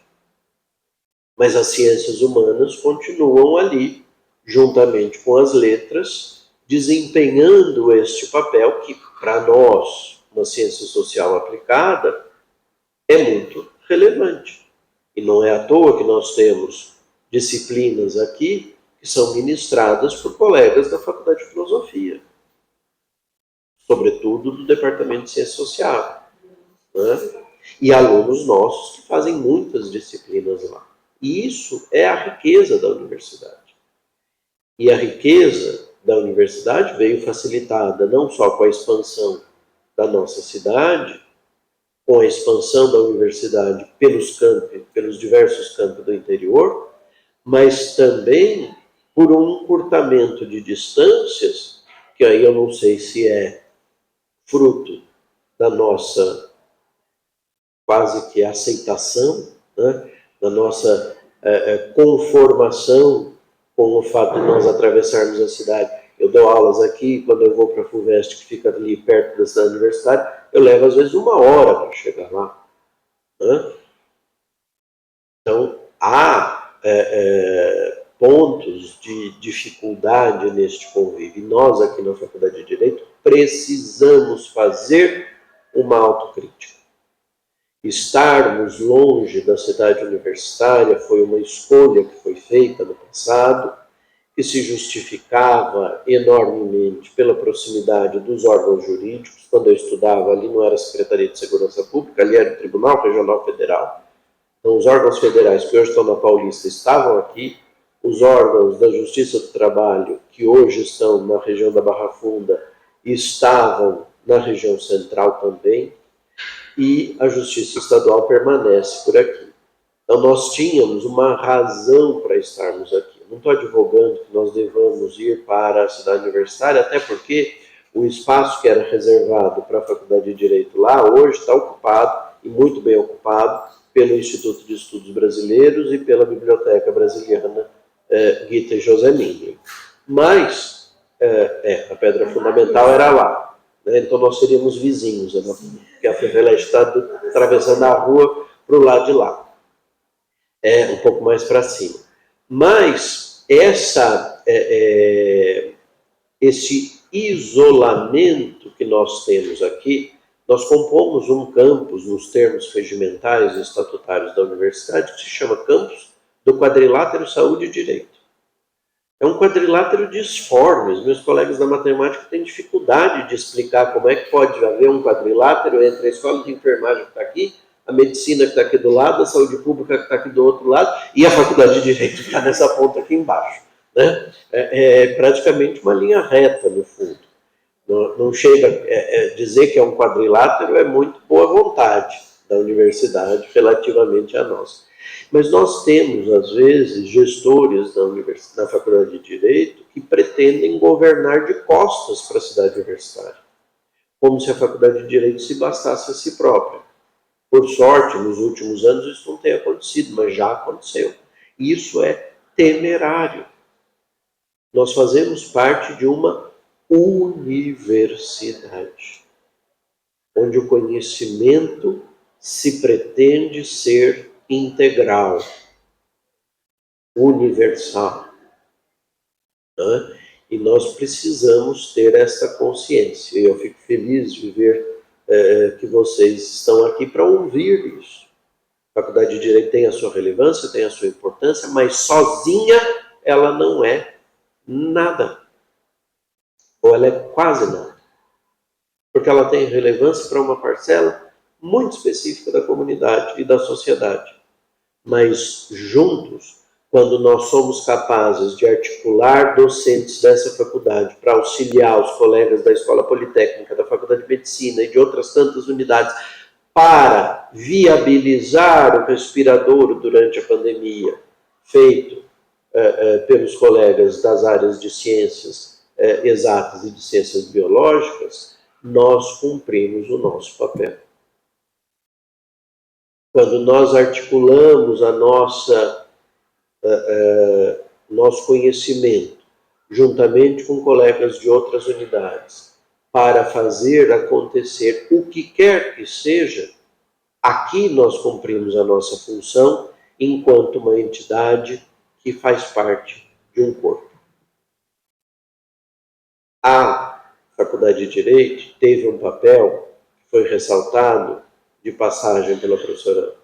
S3: Mas as ciências humanas continuam ali, juntamente com as letras, desempenhando este papel que, para nós, uma ciência social aplicada, é muito relevante. E não é à toa que nós temos disciplinas aqui que são ministradas por colegas da Faculdade de Filosofia, sobretudo do Departamento de Ciência Social, né? E alunos nossos que fazem muitas disciplinas lá. E isso é a riqueza da universidade. E a riqueza da universidade veio facilitada não só com a expansão da nossa cidade, com a expansão da universidade pelos diversos campos do interior, mas também por um encurtamento de distâncias, que aí eu não sei se é fruto da nossa quase que aceitação, né, da nossa conformação com o fato de nós atravessarmos a cidade. Eu dou aulas aqui, quando eu vou para a FUVEST, que fica ali perto da cidade universitária, eu levo às vezes 1 hora para chegar lá. Né? Então, há pontos de dificuldade neste convívio. E nós, aqui na Faculdade de Direito, precisamos fazer uma autocrítica. Estarmos longe da cidade universitária foi uma escolha que foi feita no passado, que se justificava enormemente pela proximidade dos órgãos jurídicos. Quando eu estudava ali, não era a Secretaria de Segurança Pública, ali era o Tribunal Regional Federal. Então, os órgãos federais que hoje estão na Paulista estavam aqui, os órgãos da Justiça do Trabalho, que hoje estão na região da Barra Funda, estavam na região central também, e a Justiça Estadual permanece por aqui. Então, nós tínhamos uma razão para estarmos aqui. Não estou advogando que nós devamos ir para a cidade universitária, até porque o espaço que era reservado para a Faculdade de Direito lá, hoje está ocupado, e muito bem ocupado, pelo Instituto de Estudos Brasileiros e pela Biblioteca Brasiliana Gita e José Minho. Mas a pedra fundamental era lá, né? Então nós seríamos vizinhos, porque a FEVELEST está atravessando a rua para o lado de lá. Um pouco mais para cima. Mas esse isolamento que nós temos aqui, nós compomos um campus nos termos regimentais e estatutários da universidade que se chama Campus do Quadrilátero Saúde e Direito. É um quadrilátero disforme. Os meus colegas da matemática têm dificuldade de explicar como é que pode haver um quadrilátero entre a escola de enfermagem que está aqui, a medicina que está aqui do lado, a saúde pública que está aqui do outro lado e a faculdade de Direito que está nessa ponta aqui embaixo. Né? É praticamente uma linha reta, no fundo. Não chega a dizer que é um quadrilátero, é muito boa vontade da universidade relativamente a nós. Mas nós temos, às vezes, gestores da Faculdade de Direito que pretendem governar de costas para a cidade universitária, como se a Faculdade de Direito se bastasse a si própria. Por sorte, nos últimos anos isso não tem acontecido, mas já aconteceu. E isso é temerário. Nós fazemos parte de uma universidade, onde o conhecimento se pretende ser integral, universal. Né? E nós precisamos ter essa consciência. E eu fico feliz de ver que vocês estão aqui para ouvir isso. A Faculdade de Direito tem a sua relevância, tem a sua importância, mas sozinha ela não é nada. Ou ela é quase nada. Porque ela tem relevância para uma parcela muito específica da comunidade e da sociedade. Mas juntos, quando nós somos capazes de articular docentes dessa faculdade para auxiliar os colegas da Escola Politécnica, da Faculdade de Medicina e de outras tantas unidades para viabilizar o respiradouro durante a pandemia, feito pelos colegas das áreas de ciências exatas e de ciências biológicas, nós cumprimos o nosso papel. Quando nós articulamos nosso conhecimento, juntamente com colegas de outras unidades, para fazer acontecer o que quer que seja, aqui nós cumprimos a nossa função enquanto uma entidade que faz parte de um corpo. A Faculdade de Direito teve um papel que foi ressaltado de passagem pela professora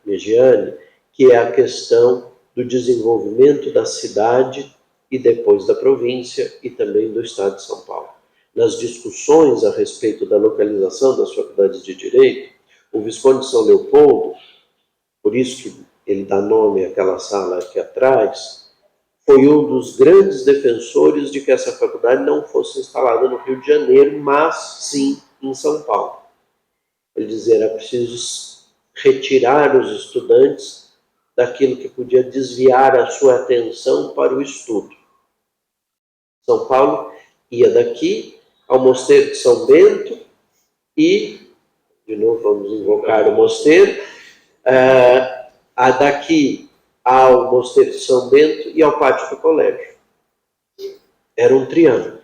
S3: Megiani, que é a questão do desenvolvimento da cidade e depois da província e também do Estado de São Paulo. Nas discussões a respeito da localização das faculdades de Direito, o Visconde de São Leopoldo, por isso que ele dá nome àquela sala aqui atrás, foi um dos grandes defensores de que essa faculdade não fosse instalada no Rio de Janeiro, mas sim em São Paulo. Ele dizia, era preciso retirar os estudantes daquilo que podia desviar a sua atenção para o estudo. São Paulo ia daqui ao Mosteiro de São Bento e, de novo vamos invocar o mosteiro, daqui ao Mosteiro de São Bento e ao pátio do colégio. Era um triângulo.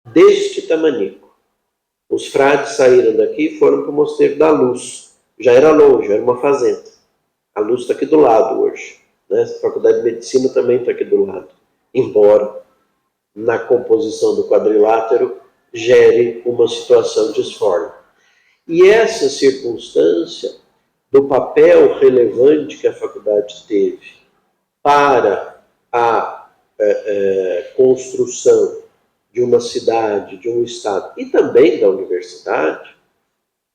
S3: Deste tamanico. Os frades saíram daqui e foram para o Mosteiro da Luz. Já era longe, era uma fazenda. A Luz está aqui do lado hoje. Né? A Faculdade de Medicina também está aqui do lado. Embora, na composição do quadrilátero, gere uma situação disforme. E essa circunstância do papel relevante que a faculdade teve para a construção de uma cidade, de um estado e também da universidade,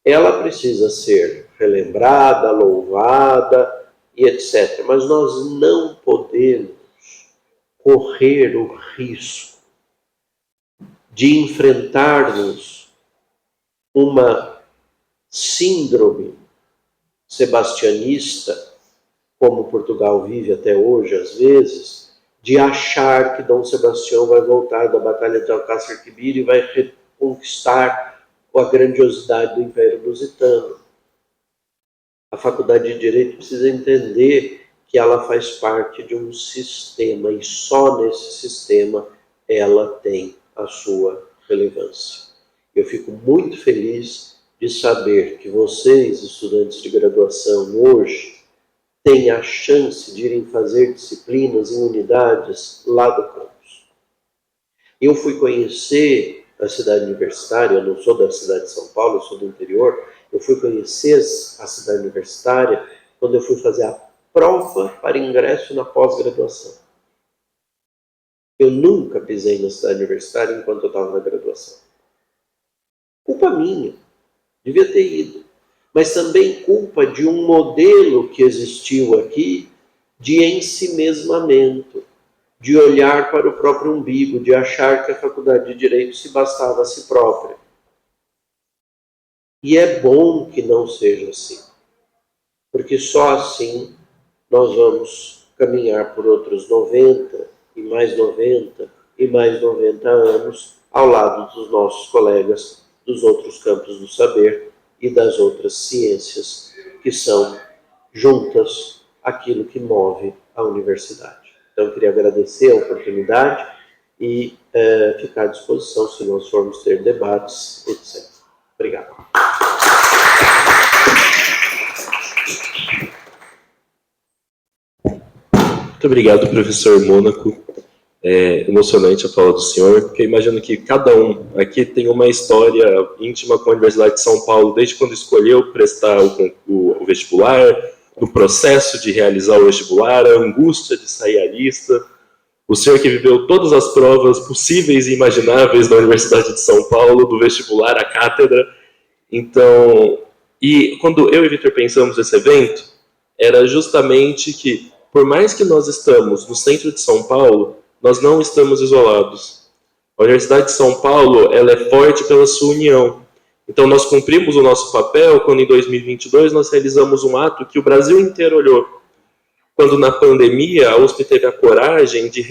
S3: ela precisa ser relembrada, louvada e etc. Mas nós não podemos correr o risco de enfrentarmos uma síndrome sebastianista, como Portugal vive até hoje, às vezes, de achar que Dom Sebastião vai voltar da Batalha de Alcácer Quibir e vai reconquistar a grandiosidade do Império Lusitano. A Faculdade de Direito precisa entender que ela faz parte de um sistema, e só nesse sistema ela tem a sua relevância. Eu fico muito feliz de saber que vocês, estudantes de graduação, hoje, têm a chance de irem fazer disciplinas em unidades lá do campus. Eu fui conhecer a cidade universitária, eu não sou da cidade de São Paulo, eu sou do interior, eu fui conhecer a cidade universitária quando eu fui fazer a prova para ingresso na pós-graduação. Eu nunca pisei na cidade universitária enquanto eu estava na graduação. Culpa minha, devia ter ido. Mas também culpa de um modelo que existiu aqui de ensimesmamento, de olhar para o próprio umbigo, de achar que a Faculdade de Direito se bastava a si própria. E é bom que não seja assim, porque só assim nós vamos caminhar por outros 90 e mais 90 e mais 90 anos ao lado dos nossos colegas dos outros campos do saber e das outras ciências que são juntas aquilo que move a universidade. Então eu queria agradecer a oportunidade e ficar à disposição se nós formos ter debates, etc. Obrigado.
S2: Muito obrigado, professor Mônaco. É emocionante a fala do senhor, porque eu imagino que cada um aqui tem uma história íntima com a Universidade de São Paulo, desde quando escolheu prestar o vestibular, no processo de realizar o vestibular, a angústia de sair à lista. O senhor que viveu todas as provas possíveis e imagináveis da Universidade de São Paulo, do vestibular à cátedra. Então, e quando eu e Vitor pensamos nesse evento, era justamente que, por mais que nós estamos no centro de São Paulo, nós não estamos isolados. A Universidade de São Paulo, ela é forte pela sua união. Então, nós cumprimos o nosso papel quando, em 2022, nós realizamos um ato que o Brasil inteiro olhou. Quando, na pandemia, a USP teve a coragem de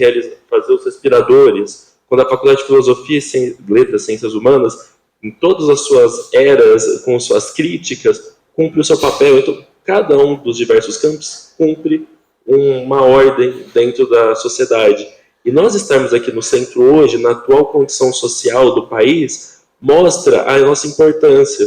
S2: fazer os respiradores. Quando a Faculdade de Filosofia, Letras e Ciências Humanas, em todas as suas eras, com suas críticas, cumpre o seu papel. Então, cada um dos diversos campos cumpre uma ordem dentro da sociedade. E nós estarmos aqui no centro hoje, na atual condição social do país, mostra a nossa importância.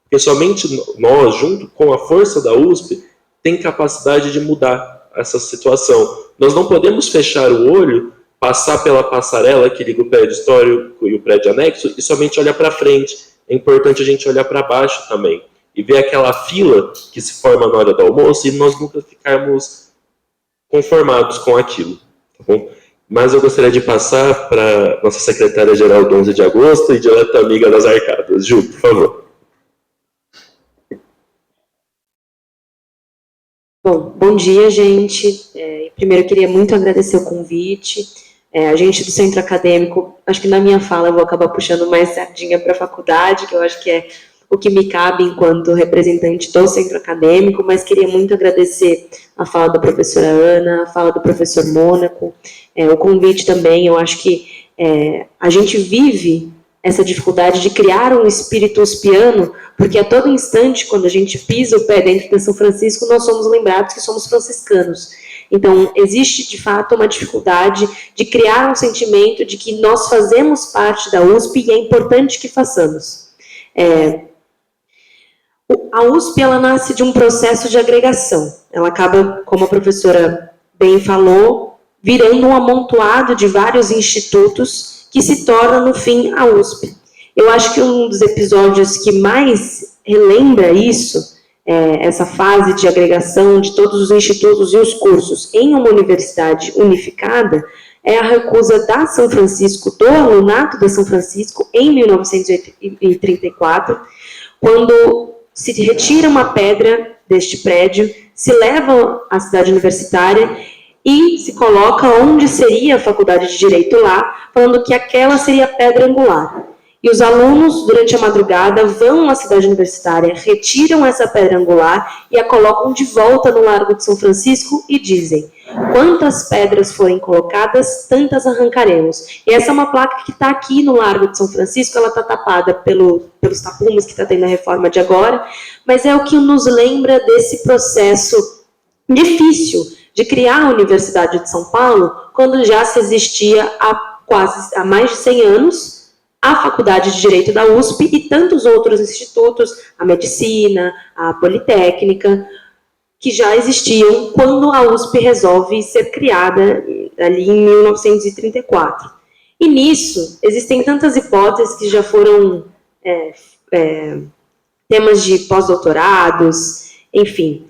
S2: Porque somente nós, junto com a força da USP, tem capacidade de mudar essa situação. Nós não podemos fechar o olho, passar pela passarela que liga o prédio histórico e o prédio anexo e somente olhar para frente. É importante a gente olhar para baixo também e ver aquela fila que se forma na hora do almoço e nós nunca ficarmos conformados com aquilo. Tá bom? Mas eu gostaria de passar para nossa secretária-geral do 11 de agosto e direta amiga das arcadas. Ju, por favor.
S4: Bom dia, gente. Primeiro, eu queria muito agradecer o convite. A gente do Centro Acadêmico, acho que na minha fala eu vou acabar puxando mais sardinha para a faculdade, que eu acho que é o que me cabe enquanto representante do Centro Acadêmico, mas queria muito agradecer a fala da professora Ana, a fala do professor Mônaco, o convite também. Eu acho que a gente vive essa dificuldade de criar um espírito uspiano, porque a todo instante, quando a gente pisa o pé dentro de São Francisco, nós somos lembrados que somos franciscanos. Então, existe, de fato, uma dificuldade de criar um sentimento de que nós fazemos parte da USP e é importante que façamos. A USP, ela nasce de um processo de agregação. Ela acaba, como a professora bem falou, virando um amontoado de vários institutos que se torna, no fim, a USP. Eu acho que um dos episódios que mais relembra isso, essa fase de agregação de todos os institutos e os cursos em uma universidade unificada, é a recusa da São Francisco, do alunato da São Francisco, em 1934, quando se retira uma pedra deste prédio, se leva à cidade universitária e se coloca onde seria a faculdade de Direito lá, falando que aquela seria a pedra angular. E os alunos, durante a madrugada, vão à cidade universitária, retiram essa pedra angular e a colocam de volta no Largo de São Francisco e dizem: quantas pedras forem colocadas, tantas arrancaremos. E essa é uma placa que está aqui no Largo de São Francisco, ela está tapada pelos tapumes que está tendo a reforma de agora, mas é o que nos lembra desse processo difícil de criar a Universidade de São Paulo, quando já se existia há mais de 100 anos, a Faculdade de Direito da USP e tantos outros institutos, a Medicina, a Politécnica, que já existiam quando a USP resolve ser criada ali em 1934. E nisso, existem tantas hipóteses que já foram temas de pós-doutorados, enfim.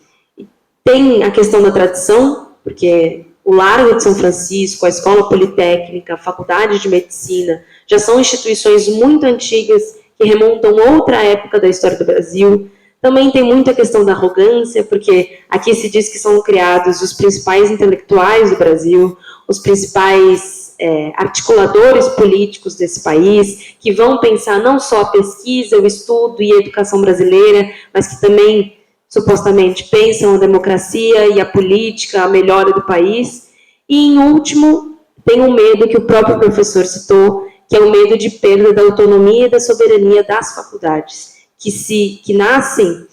S4: Tem a questão da tradição, porque o Largo de São Francisco, a Escola Politécnica, a Faculdade de Medicina, já são instituições muito antigas que remontam outra época da história do Brasil. Também tem muita questão da arrogância, porque aqui se diz que são criados os principais intelectuais do Brasil, os principais articuladores políticos desse país, que vão pensar não só a pesquisa, o estudo e a educação brasileira, mas que também supostamente pensam a democracia e a política, a melhora do país. E, em último, tem um medo que o próprio professor citou, que é o medo de perda da autonomia e da soberania das faculdades, que nascem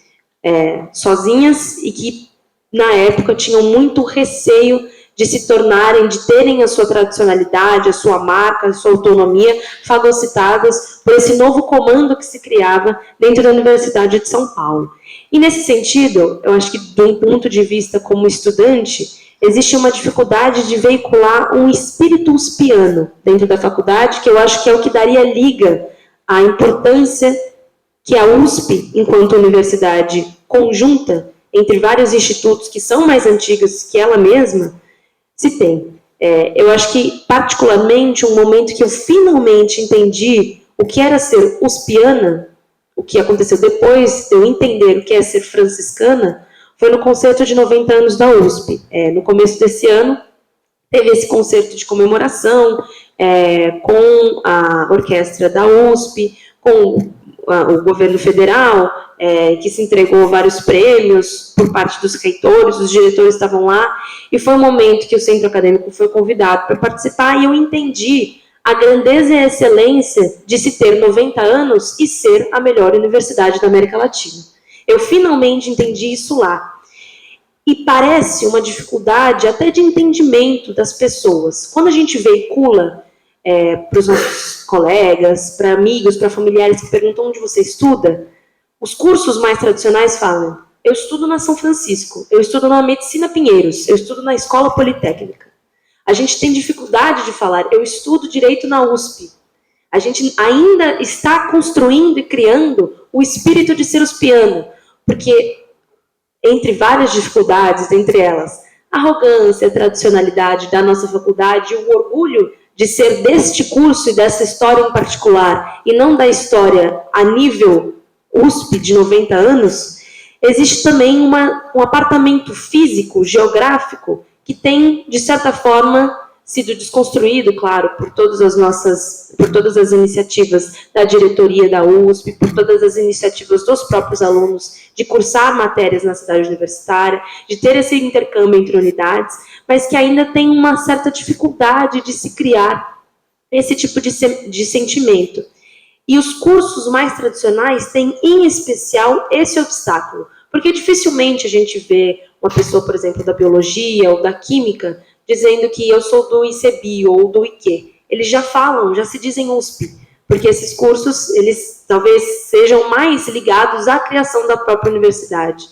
S4: sozinhas e que, na época, tinham muito receio de se tornarem, de terem a sua tradicionalidade, a sua marca, a sua autonomia fagocitadas por esse novo comando que se criava dentro da Universidade de São Paulo. E, nesse sentido, eu acho que, de um ponto de vista como estudante, existe uma dificuldade de veicular um espírito uspiano dentro da faculdade, que eu acho que é o que daria liga à importância que a USP, enquanto universidade conjunta, entre vários institutos que são mais antigos que ela mesma, se tem. Eu acho que, particularmente, um momento que eu finalmente entendi o que era ser uspiana, o que aconteceu depois de eu entender o que é ser franciscana, foi no concerto de 90 anos da USP. No começo desse ano, teve esse concerto de comemoração com a orquestra da USP, com o governo federal, que se entregou vários prêmios por parte dos reitores, os diretores estavam lá, e foi um momento que o centro acadêmico foi convidado para participar, e eu entendi a grandeza e a excelência de se ter 90 anos e ser a melhor universidade da América Latina. Eu finalmente entendi isso lá. E parece uma dificuldade até de entendimento das pessoas. Quando a gente veicula para os nossos colegas, para amigos, para familiares que perguntam onde você estuda, os cursos mais tradicionais falam: eu estudo na São Francisco, eu estudo na Medicina Pinheiros, eu estudo na Escola Politécnica. A gente tem dificuldade de falar: eu estudo Direito na USP. A gente ainda está construindo e criando o espírito de ser uspiano, porque, entre várias dificuldades, entre elas, a arrogância, a tradicionalidade da nossa faculdade, o orgulho de ser deste curso e dessa história em particular, e não da história a nível USP de 90 anos, existe também um apartamento físico, geográfico, que tem, de certa forma, sido desconstruído, claro, por todas as iniciativas da diretoria da USP, por todas as iniciativas dos próprios alunos de cursar matérias na cidade universitária, de ter esse intercâmbio entre unidades, mas que ainda tem uma certa dificuldade de se criar esse tipo de sentimento. E os cursos mais tradicionais têm, em especial, esse obstáculo, porque dificilmente a gente vê uma pessoa, por exemplo, da biologia ou da química, dizendo que eu sou do ICB ou do IQ. Eles já falam, já se dizem USP, porque esses cursos, eles talvez sejam mais ligados à criação da própria universidade.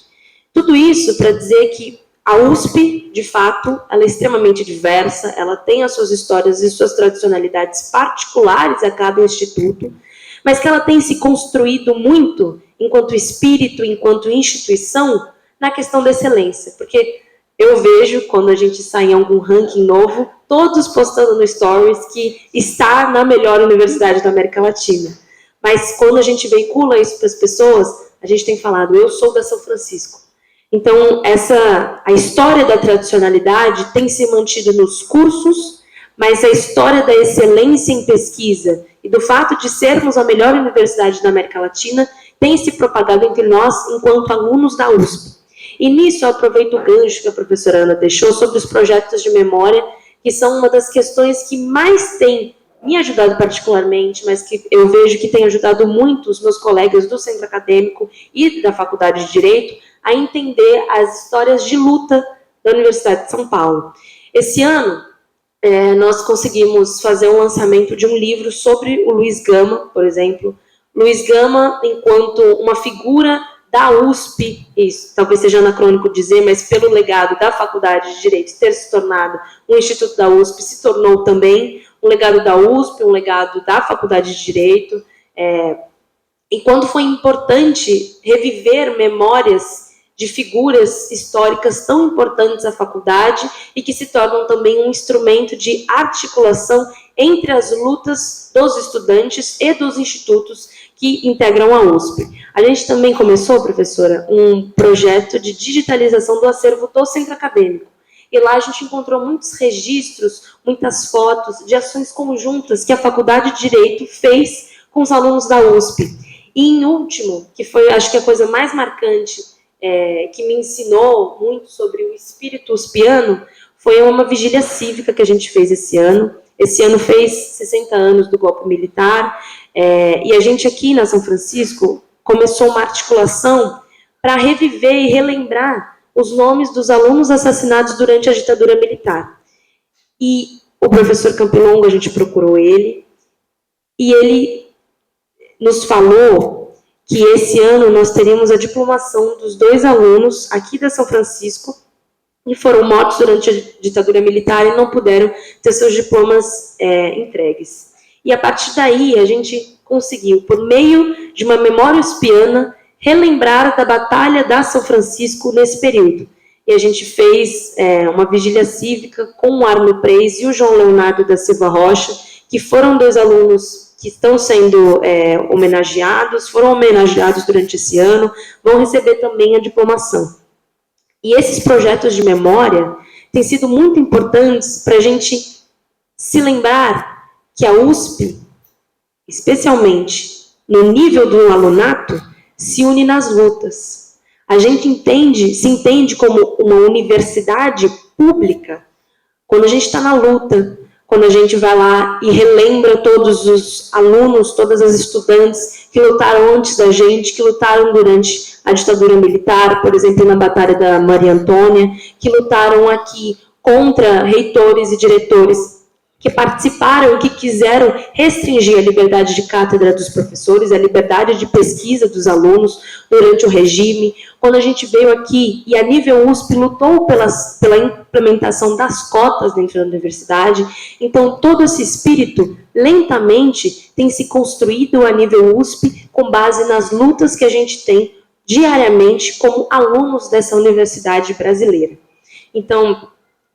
S4: Tudo isso para dizer que a USP, de fato, ela é extremamente diversa, ela tem as suas histórias e suas tradicionalidades particulares a cada instituto, mas que ela tem se construído muito, enquanto espírito, enquanto instituição, na questão da excelência, porque eu vejo, quando a gente sai em algum ranking novo, todos postando no Stories que está na melhor universidade da América Latina. Mas quando a gente veicula isso para as pessoas, a gente tem falado: eu sou da São Francisco. Então, a história da tradicionalidade tem se mantido nos cursos, mas a história da excelência em pesquisa e do fato de sermos a melhor universidade da América Latina tem se propagado entre nós enquanto alunos da USP. E nisso eu aproveito o gancho que a professora Ana deixou sobre os projetos de memória, que são uma das questões que mais tem me ajudado particularmente, mas que eu vejo que tem ajudado muito os meus colegas do centro acadêmico e da Faculdade de Direito a entender as histórias de luta da Universidade de São Paulo. Esse ano, nós conseguimos fazer um lançamento de um livro sobre o Luiz Gama, por exemplo. Luiz Gama, enquanto uma figura da USP, isso talvez seja anacrônico dizer, mas pelo legado da Faculdade de Direito ter se tornado um instituto da USP, se tornou também um legado da USP, um legado da Faculdade de Direito, e quando foi importante reviver memórias de figuras históricas tão importantes à faculdade e que se tornam também um instrumento de articulação entre as lutas dos estudantes e dos institutos que integram a USP. A gente também começou, professora, um projeto de digitalização do acervo do centro acadêmico. E lá a gente encontrou muitos registros, muitas fotos de ações conjuntas que a Faculdade de Direito fez com os alunos da USP. E, em último, que foi, acho que a coisa mais marcante, que me ensinou muito sobre o espírito uspiano, foi uma vigília cívica que a gente fez esse ano. Esse ano fez 60 anos do golpe militar, e a gente aqui na São Francisco começou uma articulação para reviver e relembrar os nomes dos alunos assassinados durante a ditadura militar. E o professor Campilongo, a gente procurou ele, e ele nos falou que esse ano nós teríamos a diplomação dos 2 alunos aqui da São Francisco que foram mortos durante a ditadura militar e não puderam ter seus diplomas entregues. E a partir daí a gente conseguiu, por meio de uma memória uspiana, relembrar da Batalha da São Francisco nesse período. E a gente fez uma vigília cívica com o Arno Preis e o João Leonardo da Silva Rocha, que foram 2 alunos que estão sendo homenageados, foram homenageados durante esse ano, vão receber também a diplomação. E esses projetos de memória têm sido muito importantes para a gente se lembrar que a USP, especialmente no nível do alunato, se une nas lutas. A gente se entende como uma universidade pública quando a gente está na luta, quando a gente vai lá e relembra todos os alunos, todas as estudantes que lutaram antes da gente, que lutaram durante a ditadura militar, por exemplo, na Batalha da Maria Antônia, que lutaram aqui contra reitores e diretores que participaram e que quiseram restringir a liberdade de cátedra dos professores, a liberdade de pesquisa dos alunos durante o regime. Quando a gente veio aqui e a nível USP lutou pela implementação das cotas dentro da universidade, então todo esse espírito lentamente tem se construído a nível USP com base nas lutas que a gente tem diariamente como alunos dessa universidade brasileira. Então,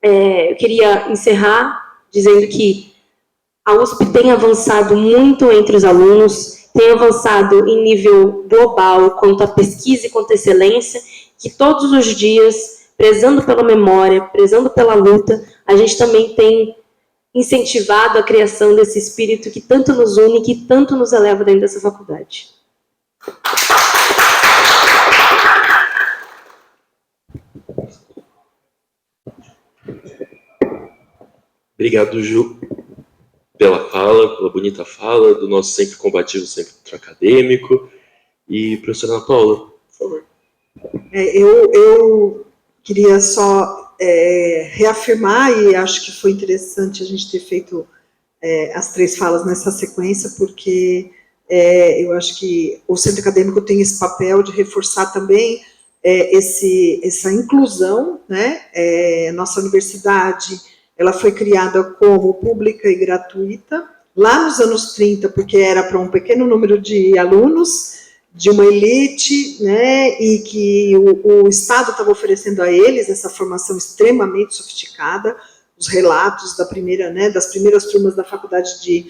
S4: eu queria encerrar dizendo que a USP tem avançado muito entre os alunos, tem avançado em nível global quanto à pesquisa e quanto à excelência, que todos os dias, prezando pela memória, prezando pela luta, a gente também tem incentivado a criação desse espírito que tanto nos une, que tanto nos eleva dentro dessa faculdade.
S2: Obrigado, Ju, pela bonita fala do nosso sempre combativo centro acadêmico. E, professora Ana Paula, por favor.
S1: Eu queria só reafirmar, e acho que foi interessante a gente ter feito as 3 falas nessa sequência, porque eu acho que o centro acadêmico tem esse papel de reforçar também essa inclusão, né? Nossa universidade, ela foi criada como pública e gratuita, lá nos anos 30, porque era para um pequeno número de alunos, de uma elite, né, e que o Estado estava oferecendo a eles essa formação extremamente sofisticada. Os relatos das primeiras turmas da Faculdade de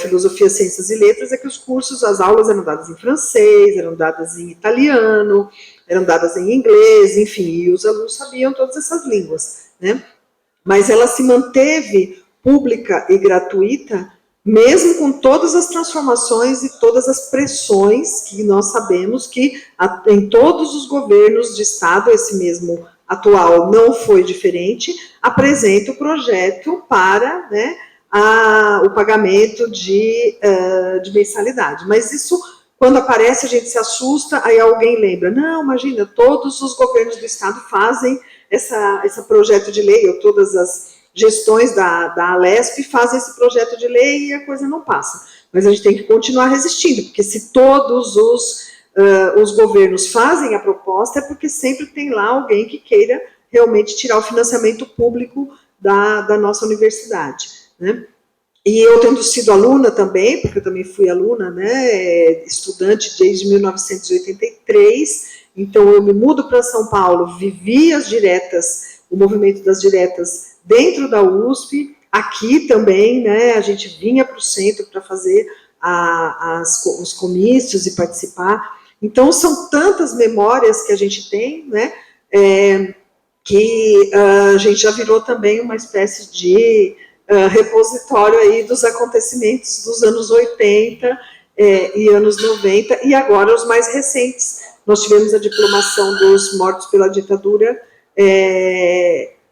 S1: Filosofia, Ciências e Letras é que os cursos, as aulas eram dadas em francês, eram dadas em italiano, eram dadas em inglês, enfim, e os alunos sabiam todas essas línguas, né? Mas ela se manteve pública e gratuita, mesmo com todas as transformações e todas as pressões que nós sabemos que em todos os governos de Estado, esse mesmo atual não foi diferente, apresenta o projeto para, né, o pagamento de mensalidade. Mas isso, quando aparece, a gente se assusta, aí alguém lembra, não, imagina, todos os governos do Estado fazem esse projeto de lei, ou todas as gestões da Alesp fazem esse projeto de lei e a coisa não passa. Mas a gente tem que continuar resistindo, porque se todos os governos fazem a proposta, é porque sempre tem lá alguém que queira realmente tirar o financiamento público da nossa universidade, né? E eu tendo sido aluna também, porque eu também fui aluna, né, estudante desde 1983, então eu me mudo para São Paulo, vivi as diretas, o movimento das diretas dentro da USP, aqui também, né, a gente vinha para o centro para fazer os comícios e participar. Então são tantas memórias que a gente tem, né, que a gente já virou também uma espécie de repositório aí dos acontecimentos dos anos 80 e anos 90, e agora os mais recentes. Nós tivemos a diplomação dos mortos pela ditadura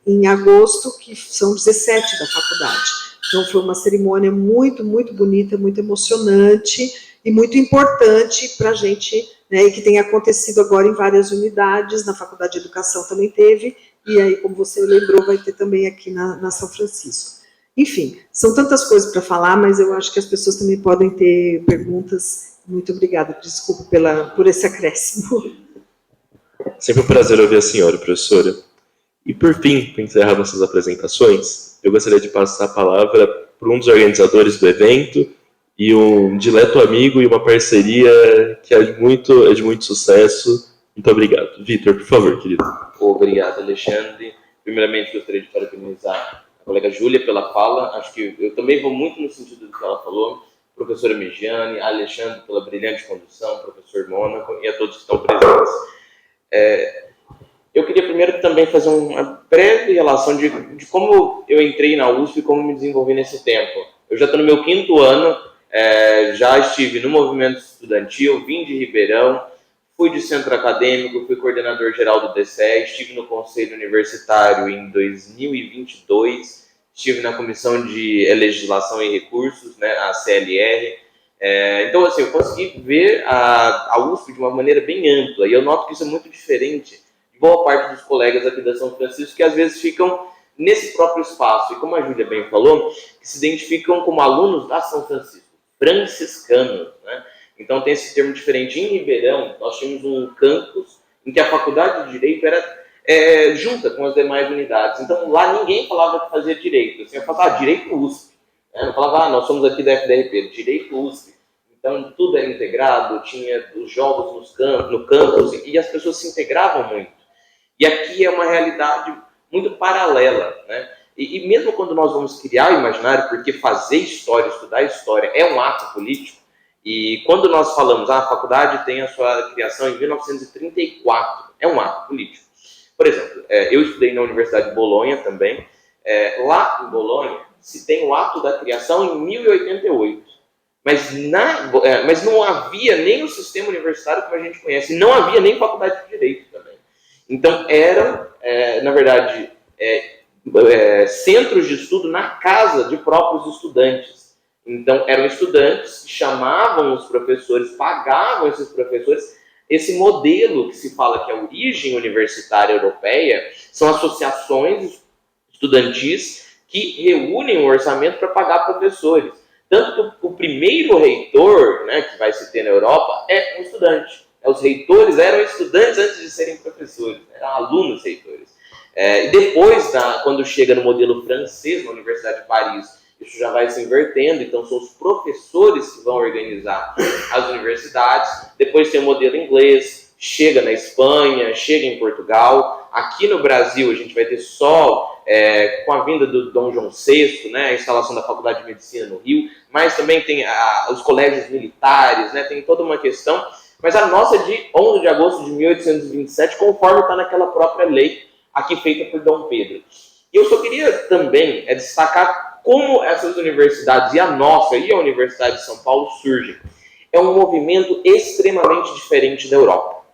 S1: em agosto, que são 17 da faculdade. Então foi uma cerimônia muito, muito bonita, muito emocionante e muito importante para a gente, né, e que tem acontecido agora em várias unidades, na Faculdade de Educação também teve, e aí, como você lembrou, vai ter também aqui na São Francisco. Enfim, são tantas coisas para falar, mas eu acho que as pessoas também podem ter perguntas. Muito obrigada, desculpe por esse acréscimo.
S2: Sempre um prazer ouvir a senhora, professora. E por fim, para encerrar nossas apresentações, eu gostaria de passar a palavra para um dos organizadores do evento e um dileto amigo e uma parceria que é de muito sucesso. Muito obrigado. Vitor, por favor, querido.
S5: Obrigado, Alexandre. Primeiramente, gostaria de parabenizar a colega Júlia pela fala. Acho que eu também vou muito no sentido do que ela falou. Professora Megiane, a Alexandre pela brilhante condução, professor Mônaco e a todos que estão presentes. Eu queria primeiro também fazer uma breve relação de como eu entrei na USP e como me desenvolvi nesse tempo. Eu já estou no meu 5º ano, já estive no movimento estudantil, vim de Ribeirão, fui de centro acadêmico, fui coordenador geral do DCE, estive no Conselho Universitário em 2022, estive na Comissão de Legislação e Recursos, né, a CLR. Então, assim, eu consegui ver a USP de uma maneira bem ampla, e eu noto que isso é muito diferente de boa parte dos colegas aqui da São Francisco, que às vezes ficam nesse próprio espaço, e como a Júlia bem falou, que se identificam como alunos da São Francisco, franciscanos, né? Então tem esse termo diferente. Em Ribeirão, nós tínhamos um campus em que a Faculdade de Direito era junta com as demais unidades. Então lá ninguém falava que fazia Direito. Assim, eu falava, Direito USP. Não falava, nós somos aqui da FDRP, Direito USP. Então tudo era integrado, tinha os jogos no campus, e as pessoas se integravam muito. E aqui é uma realidade muito paralela, né? E mesmo quando nós vamos criar o imaginário, porque fazer história, estudar história é um ato político, e quando nós falamos, a faculdade tem a sua criação em 1934, é um ato político. Por exemplo, eu estudei na Universidade de Bolonha também. Lá em Bolonha se tem o ato da criação em 1088. Mas não havia nem o sistema universitário como a gente conhece, não havia nem faculdade de Direito também. Então eram, na verdade, centros de estudo na casa de próprios estudantes. Então, eram estudantes que chamavam os professores, pagavam esses professores. Esse modelo que se fala que é a origem universitária europeia são associações estudantis que reúnem o orçamento para pagar professores. Tanto que o primeiro reitor, né, que vai se ter na Europa é um estudante. Os reitores eram estudantes antes de serem professores, eram alunos reitores. E depois, quando chega no modelo francês, na Universidade de Paris, isso já vai se invertendo, então são os professores que vão organizar as universidades. Depois tem o modelo inglês, chega na Espanha, chega em Portugal. Aqui no Brasil a gente vai ter só com a vinda do Dom João VI, né, a instalação da Faculdade de Medicina no Rio, mas também tem os colégios militares, né, tem toda uma questão. Mas a nossa é de 11 de agosto de 1827, conforme está naquela própria lei aqui feita por Dom Pedro. E eu só queria também destacar como essas universidades, e a nossa, e a Universidade de São Paulo, surgem. É um movimento extremamente diferente da Europa.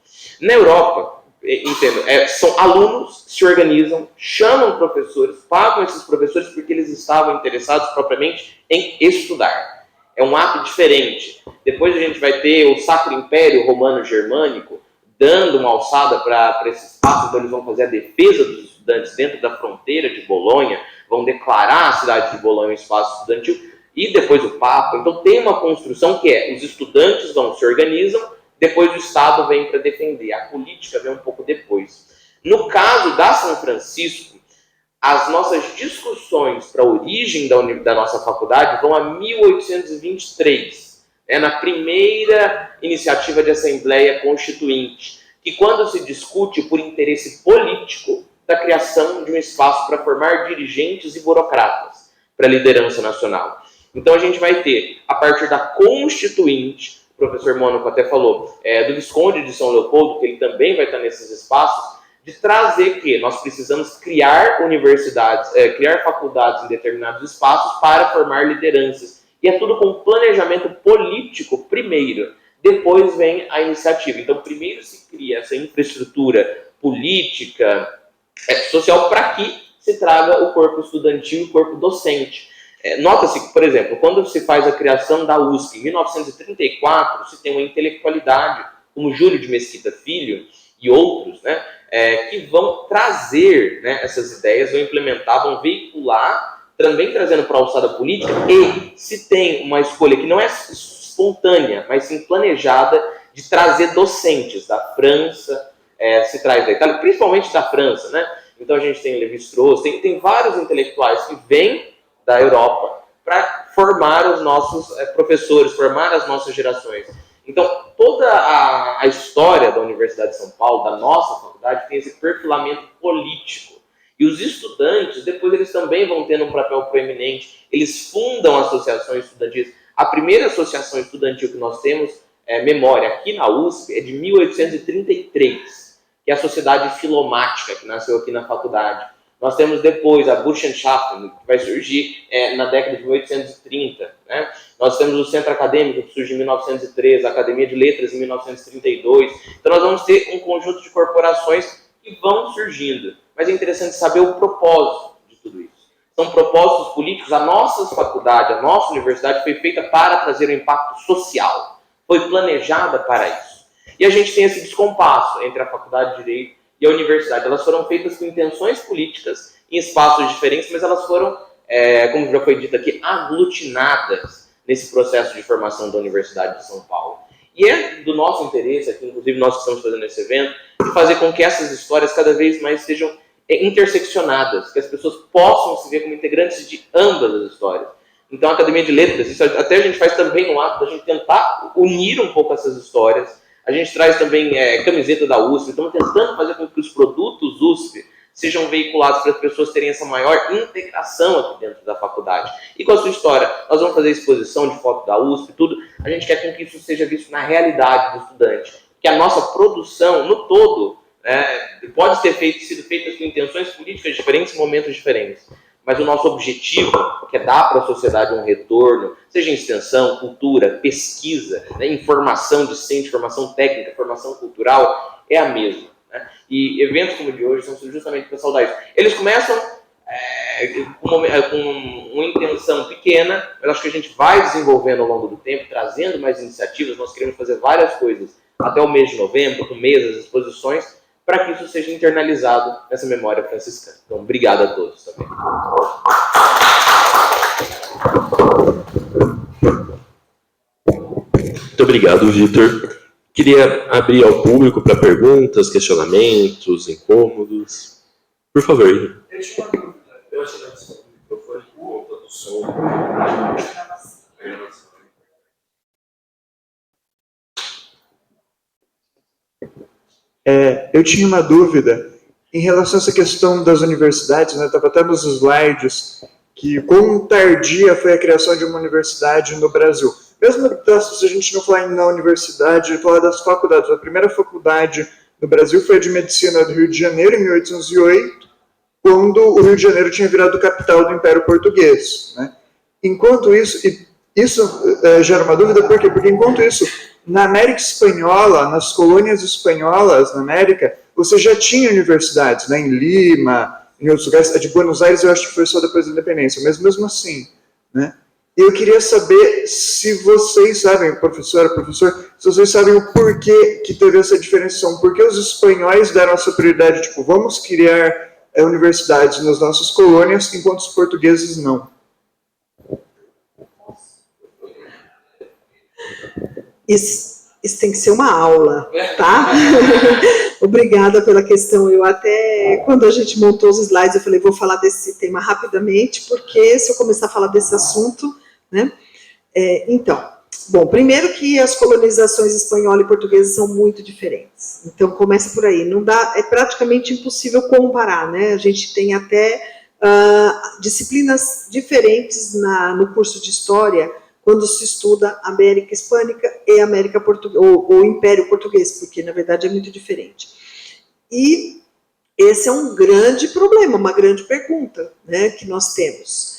S5: Na Europa, entendo, são alunos que se organizam, chamam professores, pagam esses professores porque eles estavam interessados propriamente em estudar. É um ato diferente. Depois a gente vai ter o Sacro Império Romano-Germânico dando uma alçada para esse espaço, então eles vão fazer a defesa dos estudantes dentro da fronteira de Bolonha, vão declarar a cidade de Bolonha um espaço estudantil, e depois o Papa. Então tem uma construção que os estudantes se organizam, depois o Estado vem para defender. A política vem um pouco depois. No caso da São Francisco, as nossas discussões para a origem da nossa faculdade vão a 1823, na primeira iniciativa de Assembleia Constituinte, que quando se discute por interesse político da criação de um espaço para formar dirigentes e burocratas para a liderança nacional. Então a gente vai ter, a partir da Constituinte, o professor Mônaco até falou, do Visconde de São Leopoldo, que ele também vai estar nesses espaços, de trazer que nós precisamos criar universidades, criar faculdades em determinados espaços para formar lideranças. E é tudo com planejamento político primeiro, depois vem a iniciativa. Então primeiro se cria essa infraestrutura política, social, para que se traga o corpo estudantil e o corpo docente. Nota-se que, por exemplo, quando se faz a criação da USP, em 1934, se tem uma intelectualidade, como Júlio de Mesquita Filho e outros, que vão trazer essas ideias, vão implementar, vão veicular, também trazendo para a alçada política, e se tem uma escolha que não é espontânea, mas sim planejada, de trazer docentes da França, se traz da Itália, principalmente da França, Então a gente tem Lévi-Strauss, tem vários intelectuais que vêm da Europa para formar os nossos professores, formar as nossas gerações. Então, toda a história da Universidade de São Paulo, da nossa faculdade, tem esse perfilamento político. E os estudantes, depois eles também vão tendo um papel proeminente. Eles fundam associações estudantis. A primeira associação estudantil que nós temos, memória, aqui na USP, é de 1833, que é a Sociedade Filomática, que nasceu aqui na faculdade. Nós temos depois a Burschenschaften, que vai surgir na década de 1830. Nós temos o Centro Acadêmico, que surge em 1913, a Academia de Letras em 1932. Então nós vamos ter um conjunto de corporações que vão surgindo. Mas é interessante saber o propósito de tudo isso. São propósitos políticos. A nossa faculdade, a nossa universidade foi feita para trazer um impacto social. Foi planejada para isso. E a gente tem esse descompasso entre a Faculdade de Direito e a universidade. Elas foram feitas com intenções políticas em espaços diferentes, mas elas foram, como já foi dito aqui, aglutinadas nesse processo de formação da Universidade de São Paulo. E é do nosso interesse aqui, inclusive nós que estamos fazendo esse evento, de fazer com que essas histórias cada vez mais sejam interseccionadas, que as pessoas possam se ver como integrantes de ambas as histórias. Então a Academia de Letras, isso até a gente faz também um ato da gente tentar unir um pouco essas histórias. A gente traz também camiseta da USP, estamos tentando fazer com que os produtos USP sejam veiculados para as pessoas terem essa maior integração aqui dentro da faculdade. E com a sua história, nós vamos fazer exposição de foto da USP, tudo. A gente quer com que isso seja visto na realidade do estudante. Que a nossa produção, no todo, pode ter sido feita com intenções políticas diferentes, momentos diferentes. Mas o nosso objetivo, que é dar para a sociedade um retorno, seja em extensão, cultura, pesquisa, informação discente, formação técnica, formação cultural, é a mesma. E eventos como o de hoje são justamente para saudar isso. Eles começam com uma intenção pequena, mas acho que a gente vai desenvolvendo ao longo do tempo, trazendo mais iniciativas. Nós queremos fazer várias coisas até o mês de novembro, com mesas, exposições, para que isso seja internalizado nessa memória franciscana. Então, obrigado a todos também.
S2: Muito obrigado, Vitor. Queria abrir ao público para perguntas, questionamentos, incômodos. Por favor.
S6: Eu tinha uma dúvida. Eu achei que o microfone por conta do som. Eu tinha uma dúvida em relação a essa questão das universidades, estava até nos slides, que quão tardia foi a criação de uma universidade no Brasil. mesmo se a gente não falar na universidade, falar das faculdades, a primeira faculdade no Brasil foi a de Medicina do Rio de Janeiro, em 1808, quando o Rio de Janeiro tinha virado capital do Império Português, né? Enquanto isso, gera uma dúvida, por quê? Porque enquanto isso, na América Espanhola, nas colônias espanholas na América, você já tinha universidades, né, em Lima, em outros lugares. A de Buenos Aires eu acho que foi só depois da independência, mas mesmo assim, né? E eu queria saber se vocês sabem, professor, se vocês sabem o porquê que teve essa diferenciação, por que os espanhóis deram essa prioridade, tipo, vamos criar universidades nas nossas colônias, enquanto os portugueses não.
S1: Isso tem que ser uma aula, tá? Obrigada pela questão. Eu até, quando a gente montou os slides, eu falei, vou falar desse tema rapidamente, porque se eu começar a falar desse assunto, né? Então, bom, primeiro que as colonizações espanhola e portuguesa são muito diferentes. Então, começa por aí. Não dá, é praticamente impossível comparar, né? A gente tem até disciplinas diferentes no curso de História, quando se estuda América Hispânica e América Portuguesa, ou Império Português, porque, na verdade, é muito diferente. E esse é um grande problema, uma grande pergunta, né, que nós temos.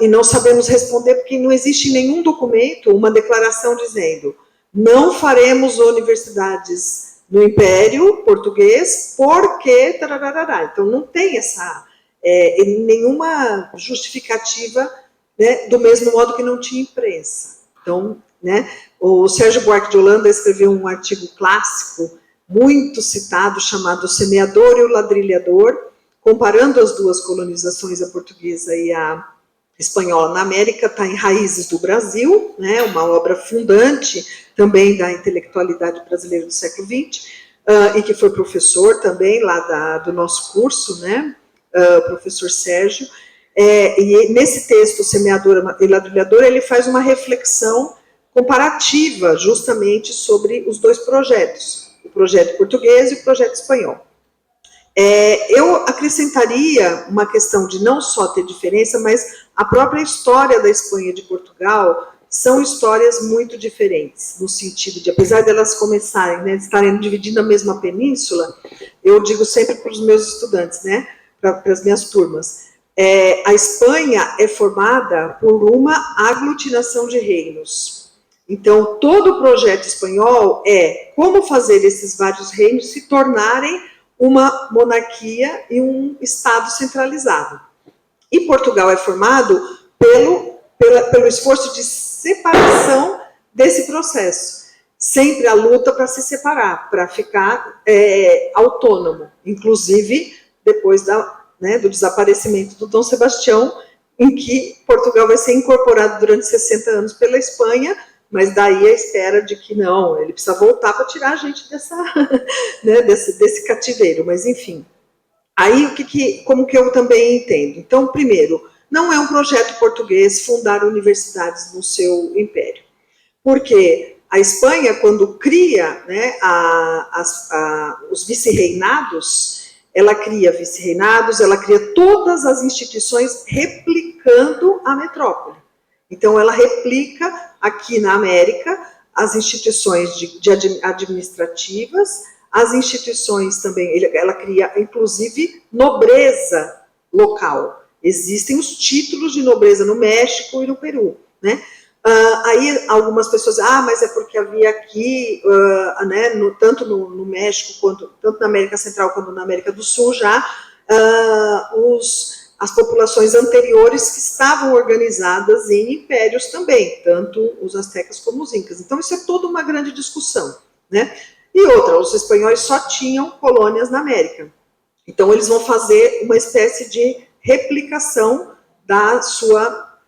S1: E não sabemos responder, porque não existe em nenhum documento uma declaração dizendo não faremos universidades no Império Português porque... Tararará. Então, não tem nenhuma justificativa, né, do mesmo modo que não tinha imprensa. Então, né, o Sérgio Buarque de Holanda escreveu um artigo clássico, muito citado, chamado O Semeador e o Ladrilhador, comparando as duas colonizações, a portuguesa e a espanhola na América, está em Raízes do Brasil, né, uma obra fundante também da intelectualidade brasileira do século XX, e que foi professor também lá do nosso curso, né, o professor Sérgio. E nesse texto, Semeador e Ladrilhador, ele faz uma reflexão comparativa justamente sobre os dois projetos, o projeto português e o projeto espanhol. Eu acrescentaria uma questão de não só ter diferença, mas a própria história da Espanha e de Portugal são histórias muito diferentes, no sentido de, apesar de elas começarem, né, estarem dividindo a mesma península, eu digo sempre para os meus estudantes, né, para as minhas turmas, a Espanha é formada por uma aglutinação de reinos. Então, todo o projeto espanhol é como fazer esses vários reinos se tornarem uma monarquia e um Estado centralizado. E Portugal é formado pelo esforço de separação desse processo. Sempre a luta para se separar, para ficar autônomo, inclusive depois do desaparecimento do Dom Sebastião, em que Portugal vai ser incorporado durante 60 anos pela Espanha, mas daí a espera de que não, ele precisa voltar para tirar a gente desse cativeiro, mas enfim. Aí, como que eu também entendo? Então, primeiro, não é um projeto português fundar universidades no seu império, porque a Espanha, quando cria, né, os vice-reinados, ela cria vice-reinados, ela cria todas as instituições replicando a metrópole. Então, ela replica aqui na América as instituições administrativas, as instituições também, ela cria, inclusive, nobreza local. Existem os títulos de nobreza no México e no Peru, né? Aí algumas pessoas dizem, mas é porque havia aqui, né, tanto no México, tanto na América Central quanto na América do Sul, já as populações anteriores que estavam organizadas em impérios também, tanto os astecas como os incas. Então, isso é toda uma grande discussão, né? E outra, os espanhóis só tinham colônias na América. Então, eles vão fazer uma espécie de replicação da sua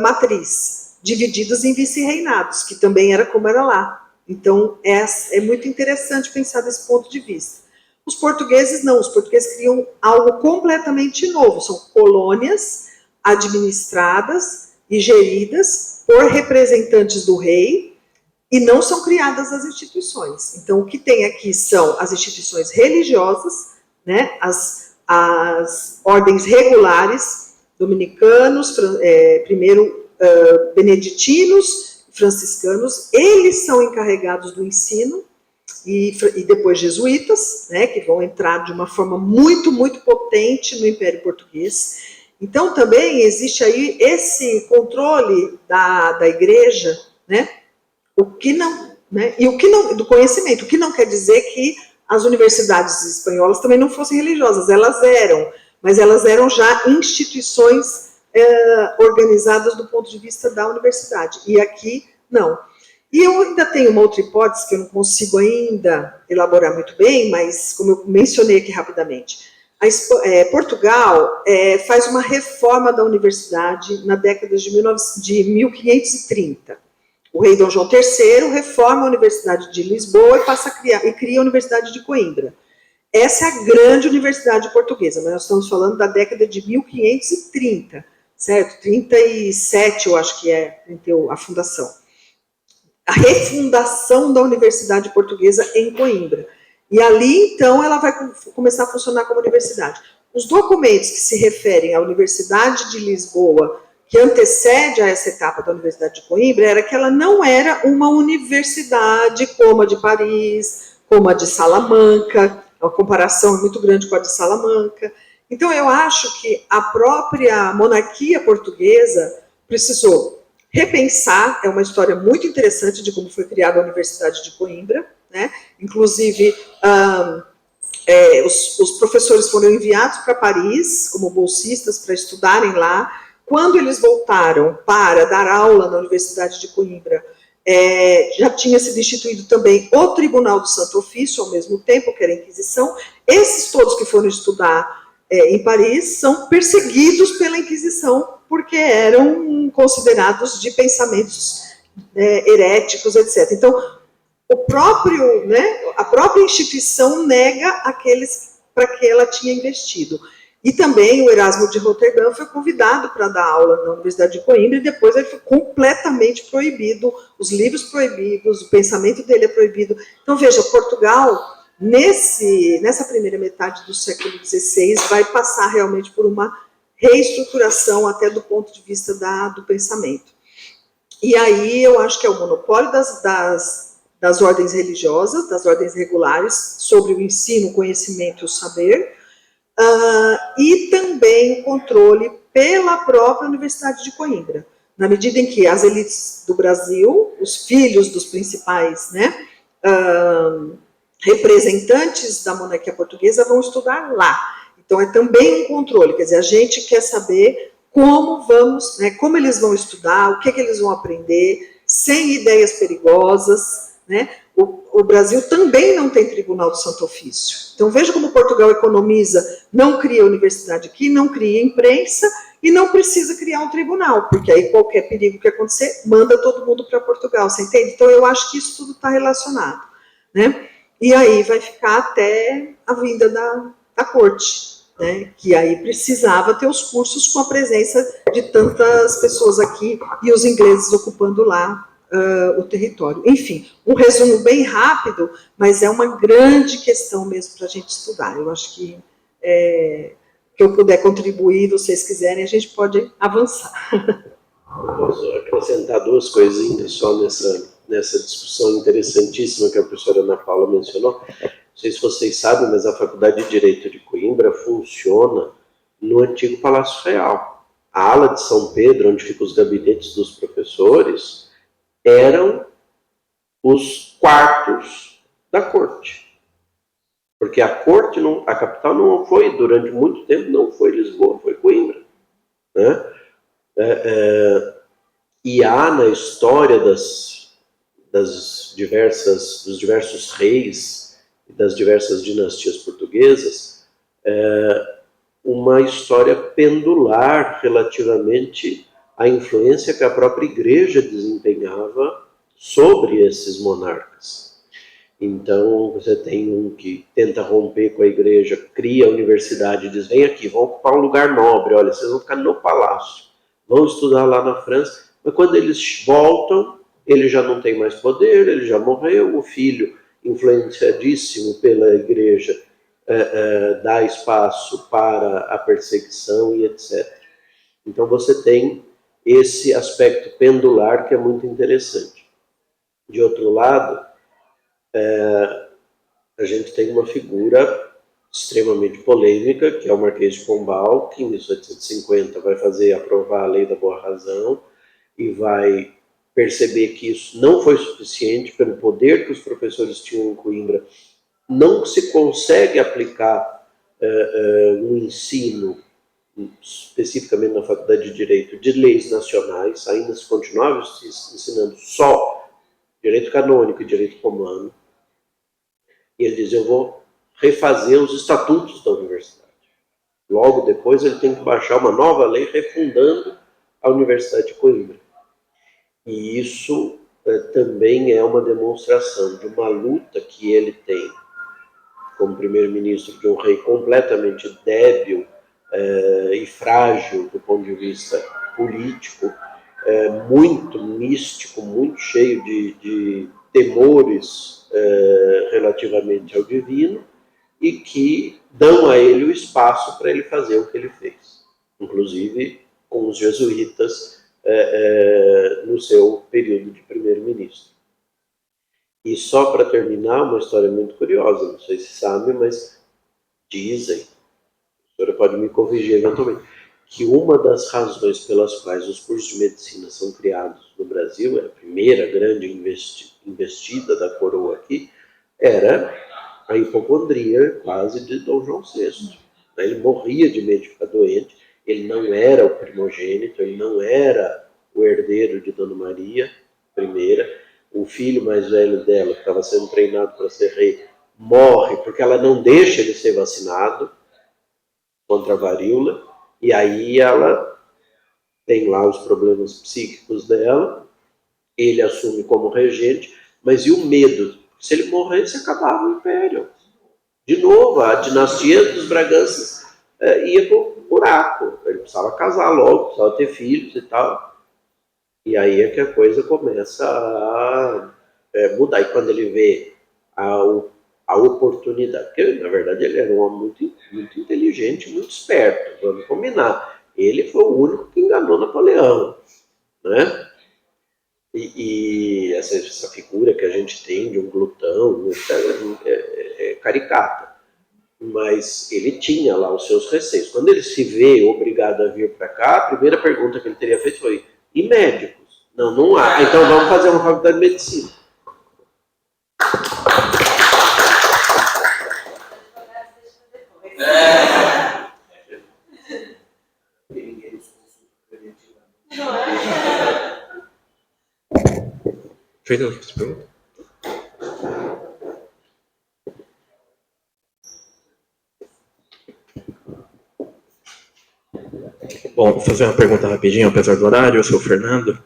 S1: matriz, divididos em vice-reinados, que também era como era lá. Então, é muito interessante pensar desse ponto de vista. Os portugueses não, os portugueses criam algo completamente novo, são colônias administradas e geridas por representantes do rei e não são criadas as instituições. Então, o que tem aqui são as instituições religiosas, né, as ordens regulares, dominicanos, primeiro beneditinos, franciscanos, eles são encarregados do ensino, e depois jesuítas, né, que vão entrar de uma forma muito, muito potente no Império Português. Então, também existe aí esse controle da igreja, né, o que não, né, e o que não, do conhecimento, o que não quer dizer que as universidades espanholas também não fossem religiosas, elas eram, mas elas eram já instituições organizadas do ponto de vista da universidade, e aqui não. E eu ainda tenho uma outra hipótese que eu não consigo ainda elaborar muito bem, mas como eu mencionei aqui rapidamente, Portugal faz uma reforma da universidade na década de 1530. O rei Dom João III reforma a Universidade de Lisboa e cria a Universidade de Coimbra. Essa é a grande universidade portuguesa, mas nós estamos falando da década de 1530, certo? 37, eu acho que é a fundação. A refundação da Universidade Portuguesa em Coimbra. E ali, então, ela vai começar a funcionar como universidade. Os documentos que se referem à Universidade de Lisboa, que antecede a essa etapa da Universidade de Coimbra, era que ela não era uma universidade como a de Paris, como a de Salamanca, a comparação é muito grande com a de Salamanca. Então, eu acho que a própria monarquia portuguesa precisou repensar, é uma história muito interessante de como foi criada a Universidade de Coimbra, né? Inclusive, os professores foram enviados para Paris como bolsistas para estudarem lá. Quando eles voltaram para dar aula na Universidade de Coimbra, já tinha sido instituído também o Tribunal do Santo Ofício, ao mesmo tempo, que era a Inquisição. Esses todos que foram estudar em Paris são perseguidos pela Inquisição, porque eram considerados de pensamentos heréticos, etc. Então, a própria instituição nega aqueles para que ela tinha investido. E também o Erasmo de Roterdã foi convidado para dar aula na Universidade de Coimbra, e depois ele foi completamente proibido, os livros proibidos, o pensamento dele é proibido. Então, veja, Portugal, nessa primeira metade do século XVI, vai passar realmente por uma reestruturação até do ponto de vista do pensamento. E aí eu acho que é o monopólio das ordens religiosas, das ordens regulares, sobre o ensino, o conhecimento e o saber, e também o controle pela própria Universidade de Coimbra, na medida em que as elites do Brasil, os filhos dos principais, né, representantes da monarquia portuguesa vão estudar lá. Então, é também um controle, quer dizer, a gente quer saber como como eles vão estudar, o que eles vão aprender, sem ideias perigosas, né? O Brasil também não tem Tribunal do Santo Ofício. Então, veja como Portugal economiza, não cria universidade aqui, não cria imprensa e não precisa criar um tribunal, porque aí qualquer perigo que acontecer, manda todo mundo para Portugal, você entende? Então, eu acho que isso tudo está relacionado, né? E aí vai ficar até a vinda da corte, né, que aí precisava ter os cursos com a presença de tantas pessoas aqui e os ingleses ocupando lá o território. Enfim, um resumo bem rápido, mas é uma grande questão mesmo para a gente estudar. Eu acho que eu puder contribuir, vocês quiserem, a gente pode avançar.
S3: Eu posso acrescentar duas coisinhas só nessa discussão interessantíssima que a professora Ana Paula mencionou. Não sei se vocês sabem, mas a Faculdade de Direito de Coimbra funciona no antigo Palácio Real. A ala de São Pedro, onde ficam os gabinetes dos professores, eram os quartos da corte. Porque a corte, a capital não foi, durante muito tempo, não foi Lisboa, foi Coimbra. Né? E há na história dos diversos reis e das diversas dinastias portuguesas, uma história pendular relativamente à influência que a própria igreja desempenhava sobre esses monarcas. Então, você tem um que tenta romper com a igreja, cria a universidade, diz, vem aqui, vão ocupar um lugar nobre, olha, vocês vão ficar no palácio, vão estudar lá na França, mas quando eles voltam, ele já não tem mais poder, ele já morreu, o filho, influenciadíssimo pela igreja, dá espaço para a perseguição e etc. Então você tem esse aspecto pendular que é muito interessante. De outro lado, a gente tem uma figura extremamente polêmica, que é o Marquês de Pombal, que em 1850 vai aprovar a Lei da Boa Razão e vai perceber que isso não foi suficiente pelo poder que os professores tinham em Coimbra. Não se consegue aplicar um ensino, especificamente na Faculdade de Direito, de leis nacionais, ainda se continuava ensinando só direito canônico e direito romano. E ele diz, eu vou refazer os estatutos da universidade. Logo depois ele tem que baixar uma nova lei refundando a Universidade de Coimbra. E isso também é uma demonstração de uma luta que ele tem como primeiro-ministro de um rei completamente débil e frágil do ponto de vista político, muito místico, muito cheio de temores relativamente ao divino, e que dão a ele o espaço para ele fazer o que ele fez, inclusive com os jesuítas no seu período de primeiro-ministro. E só para terminar, uma história muito curiosa, não sei se sabem, mas dizem, a senhora pode me corrigir eventualmente, que uma das razões pelas quais os cursos de medicina são criados no Brasil, a primeira grande investida da coroa aqui, era a hipocondria quase de Dom João VI. Ele morria de medo de ficar doente, ele não era o primogênito, ele não era o herdeiro de Dona Maria I. O filho mais velho dela, que estava sendo treinado para ser rei, morre porque ela não deixa ele ser vacinado contra a varíola, e aí ela tem lá os problemas psíquicos dela, ele assume como regente, mas e o medo? Se ele morresse, acabava o império. De novo, a dinastia dos Braganças ia para o buraco. Ele precisava casar logo, precisava ter filhos e tal. E aí é que a coisa começa a mudar. E quando ele vê a oportunidade, porque na verdade ele era um homem muito, muito inteligente, muito esperto, vamos combinar. Ele foi o único que enganou Napoleão, né? E essa figura que a gente tem de um glutão é caricata. Mas ele tinha lá os seus receios. Quando ele se vê obrigado a vir para cá, a primeira pergunta que ele teria feito foi: e médicos? Não, não há. Então vamos fazer uma faculdade de medicina.
S2: Fernando, você pergunta? Bom, vou fazer uma pergunta rapidinho, apesar do horário. Eu sou o Fernando.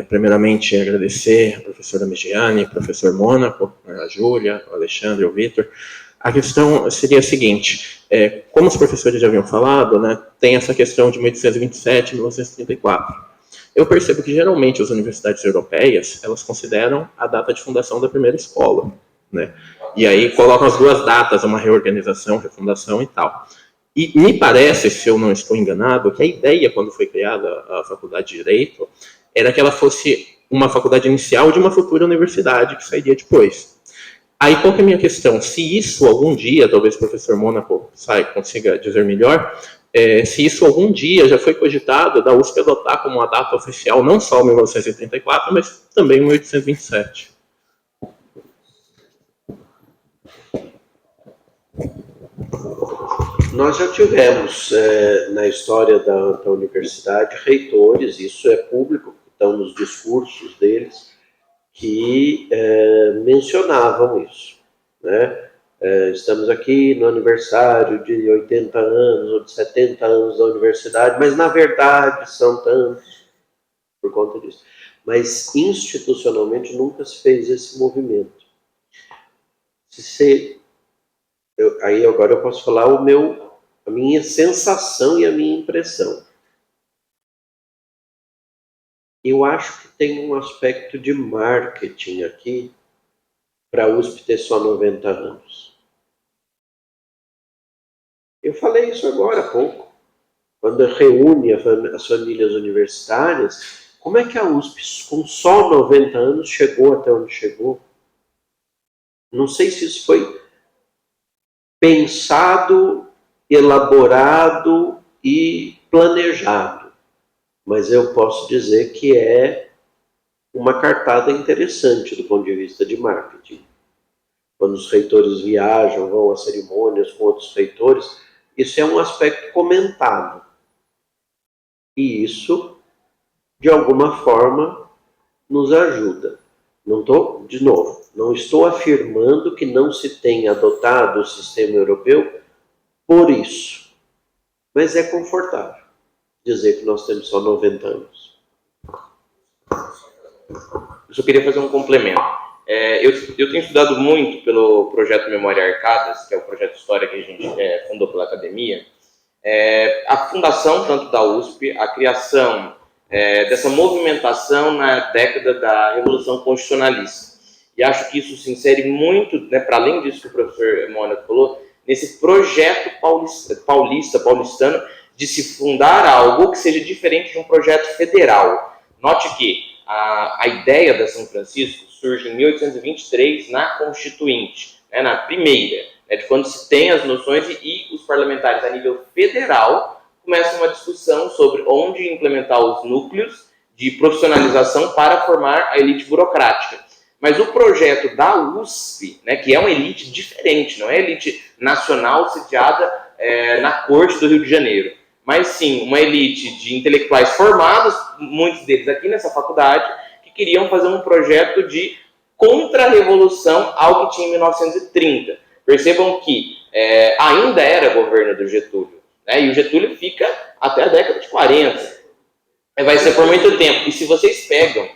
S2: Primeiramente, agradecer a professora Megiani, o professor Mônaco, a Júlia, o Alexandre e o Vitor. A questão seria a seguinte: como os professores já haviam falado, né, tem essa questão de 1827 e 1934. Eu percebo que, geralmente, as universidades europeias, elas consideram a data de fundação da primeira escola, né? E aí colocam as duas datas, uma reorganização, refundação e tal. E me parece, se eu não estou enganado, que a ideia, quando foi criada a Faculdade de Direito, era que ela fosse uma faculdade inicial de uma futura universidade que sairia depois. Aí, qual que é a minha questão? Se isso algum dia, talvez o professor Mônaco consiga dizer melhor, se isso algum dia já foi cogitado da USP adotar como uma data oficial não só 1934, mas também 1827.
S3: Nós já tivemos na história da universidade reitores, isso é público, que estão nos discursos deles, que mencionavam isso, né? Estamos aqui no aniversário de 80 anos ou de 70 anos da universidade, mas na verdade são tantos por conta disso. Mas institucionalmente nunca se fez esse movimento. Aí agora eu posso falar a minha sensação e a minha impressão. Eu acho que tem um aspecto de marketing aqui para a USP ter só 90 anos. Eu falei isso agora há pouco, quando reúne as famílias universitárias, como é que a USP, com só 90 anos, chegou até onde chegou? Não sei se isso foi pensado, elaborado e planejado, mas eu posso dizer que é uma cartada interessante do ponto de vista de marketing. Quando os reitores viajam, vão a cerimônias com outros reitores, isso é um aspecto comentado. E isso, de alguma forma, nos ajuda. De novo, não estou afirmando que não se tenha adotado o sistema europeu por isso. Mas é confortável dizer que nós temos só 90 anos.
S5: Eu só queria fazer um complemento. Eu tenho estudado muito pelo projeto Memória Arcadas, que é o projeto de história que a gente fundou pela academia. A fundação, tanto da USP, a criação dessa movimentação na década da Revolução Constitucionalista. E acho que isso se insere muito, né, para além disso que o professor Mônaco falou, nesse projeto paulistano de se fundar algo que seja diferente de um projeto federal. Note que a ideia da São Francisco surge em 1823 na Constituinte, né, na primeira, né, de quando se tem as noções e os parlamentares a nível federal começam uma discussão sobre onde implementar os núcleos de profissionalização para formar a elite burocrática. Mas o projeto da USP, né, que é uma elite diferente, não é elite nacional sediada na corte do Rio de Janeiro, mas sim uma elite de intelectuais formados, muitos deles aqui nessa faculdade, que queriam fazer um projeto de contra-revolução ao que tinha em 1930. Percebam que ainda era governo do Getúlio, né, e o Getúlio fica até a década de 40. Vai ser por muito tempo. E se vocês pegam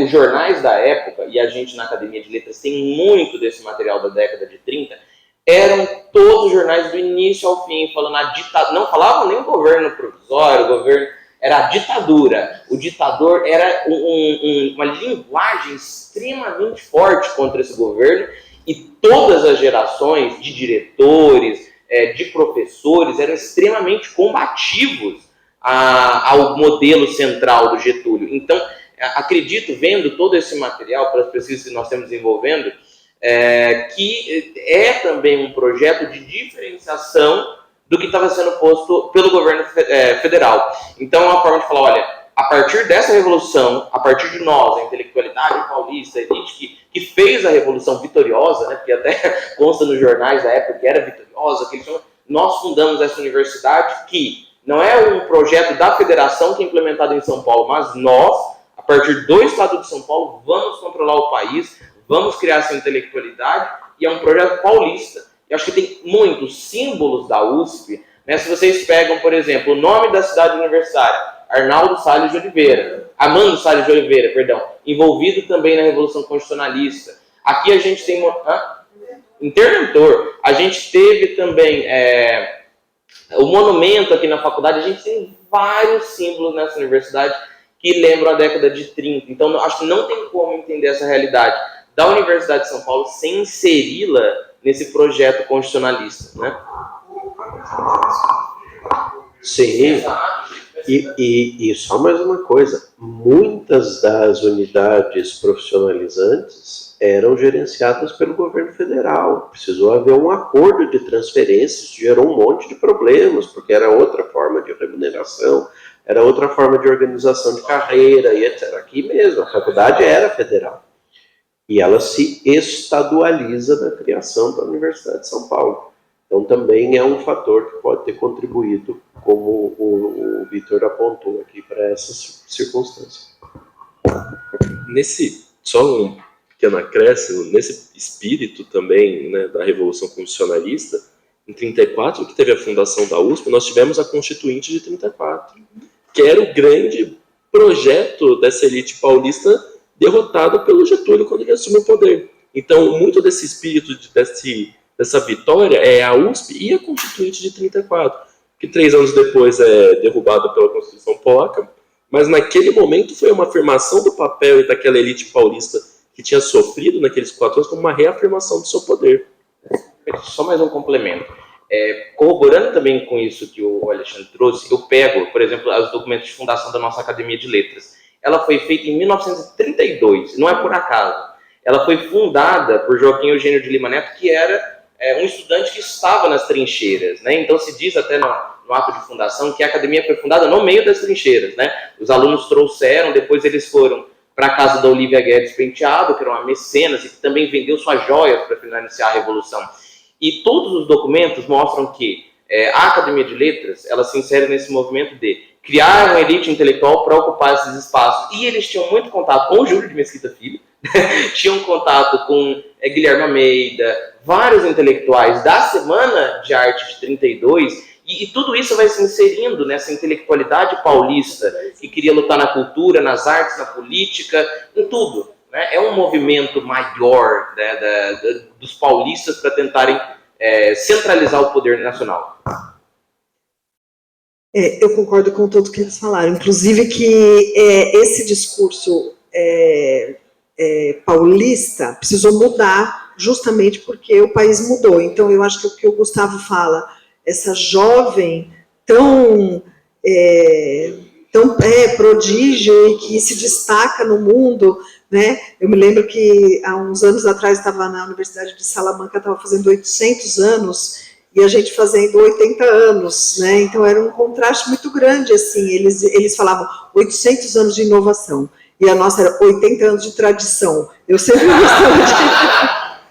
S5: os jornais da época, e a gente na Academia de Letras tem muito desse material da década de 30, eram todos jornais do início ao fim, falando a ditadura, não falavam nem o governo provisório, o governo era a ditadura. O ditador era uma linguagem extremamente forte contra esse governo, e todas as gerações de diretores, de professores, eram extremamente combativos ao modelo central do Getúlio. Então, acredito, vendo todo esse material para as pesquisas que nós estamos desenvolvendo, que é também um projeto de diferenciação do que estava sendo posto pelo governo federal. Então, é uma forma de falar, olha, a partir dessa revolução, a partir de nós, a intelectualidade paulista, a elite que fez a revolução vitoriosa, né, porque até consta nos jornais da época que era vitoriosa, nós fundamos essa universidade que não é um projeto da federação que é implementado em São Paulo, mas nós, a partir do estado de São Paulo, vamos controlar o país, vamos criar essa intelectualidade, e é um projeto paulista. Eu acho que tem muitos símbolos da USP, né? Se vocês pegam, por exemplo, o nome da cidade universitária, Arnaldo Salles de Oliveira, Armando Salles de Oliveira, perdão, envolvido também na Revolução Constitucionalista. Aqui a gente tem Interventor, a gente teve também o monumento aqui na faculdade, a gente tem vários símbolos nessa universidade que lembram a década de 30. Então, acho que não tem como entender essa realidade da Universidade de São Paulo sem inseri-la nesse projeto constitucionalista, né?
S3: Sim, e só mais uma coisa, muitas das unidades profissionalizantes eram gerenciadas pelo governo federal. Precisou haver um acordo de transferência, isso gerou um monte de problemas, porque era outra forma de remuneração, era outra forma de organização de carreira, e etc. Aqui mesmo, a faculdade era federal. E ela se estadualiza na criação da Universidade de São Paulo. Então também é um fator que pode ter contribuído, como o Vitor apontou aqui, para essa circunstância.
S2: Só um pequeno acréscimo, nesse espírito também, né, da Revolução Constitucionalista, em 34, que teve a fundação da USP, nós tivemos a Constituinte de 34, que era o grande projeto dessa elite paulista derrotada pelo Getúlio quando ele assumiu o poder. Então, muito desse espírito, dessa vitória, é a USP e a Constituinte de 34, que 3 anos depois é derrubada pela Constituição Polaca, mas naquele momento foi uma afirmação do papel e daquela elite paulista que tinha sofrido naqueles 4 anos como uma reafirmação do seu poder.
S5: Só mais um complemento. Corroborando também com isso que o Alexandre trouxe, eu pego, por exemplo, os documentos de fundação da nossa Academia de Letras. Ela foi feita em 1932, não é por acaso. Ela foi fundada por Joaquim Eugênio de Lima Neto, que era um estudante que estava nas trincheiras, né? Então se diz até no ato de fundação que a academia foi fundada no meio das trincheiras, né? Os alunos trouxeram, depois eles foram para a casa da Olívia Guedes Penteado, que era uma mecenas e que também vendeu suas joias para financiar a Revolução. E todos os documentos mostram que a Academia de Letras, ela se insere nesse movimento de criar uma elite intelectual para ocupar esses espaços. E eles tinham muito contato com o Júlio de Mesquita Filho, tinham contato com Guilherme Almeida, vários intelectuais da Semana de Arte de 32, e tudo isso vai se inserindo nessa intelectualidade paulista, que queria lutar na cultura, nas artes, na política, em tudo. Né? É um movimento maior, né, dos paulistas para tentarem centralizar o poder nacional.
S1: Eu concordo com tudo que eles falaram, inclusive que esse discurso paulista precisou mudar justamente porque o país mudou. Então, eu acho que o que o Gustavo fala, essa jovem tão prodígio e que se destaca no mundo, né? Eu me lembro que há uns anos atrás estava na Universidade de Salamanca, estava fazendo 800 anos e a gente fazendo 80 anos, né? Então era um contraste muito grande, assim. Eles falavam 800 anos de inovação e a nossa era 80 anos de tradição. Eu sempre gostava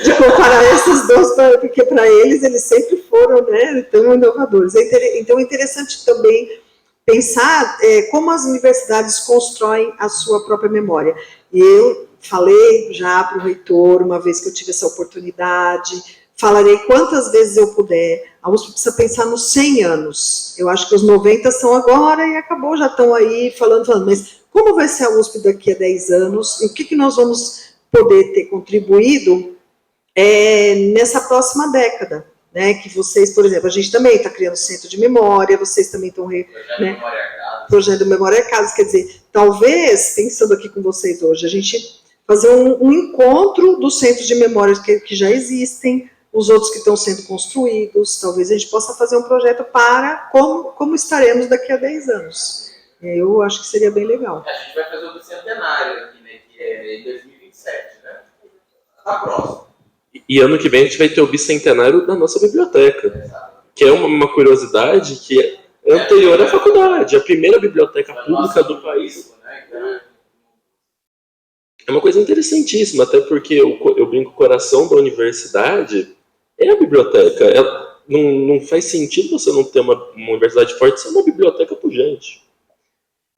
S1: de comparar esses dois, porque para eles sempre foram, né, tão inovadores. Então é interessante também pensar como as universidades constroem a sua própria memória. E eu falei já para o reitor, uma vez que eu tive essa oportunidade, falarei quantas vezes eu puder, a USP precisa pensar nos 100 anos. Eu acho que os 90 são agora e acabou, já estão aí falando, mas como vai ser a USP daqui a 10 anos? E o que nós vamos poder ter contribuído nessa próxima década? Né, que vocês, por exemplo, a gente também está criando centro de memória, vocês também estão... Projeto de Memória Arcadas, quer dizer, talvez, pensando aqui com vocês hoje, a gente fazer um encontro dos centros de memória que já existem, os outros que estão sendo construídos, talvez a gente possa fazer um projeto para como estaremos daqui a 10 anos. Eu acho que seria bem legal.
S5: A gente vai fazer o bicentenário aqui, né, que é em 2027, né? Tá próximo.
S2: E ano que vem a gente vai ter o bicentenário da nossa biblioteca, que é uma curiosidade que é anterior à faculdade, a primeira biblioteca pública do país. É uma coisa interessantíssima, até porque eu brinco, o coração da universidade é a biblioteca. Não faz sentido você não ter uma universidade forte sem uma biblioteca pujante.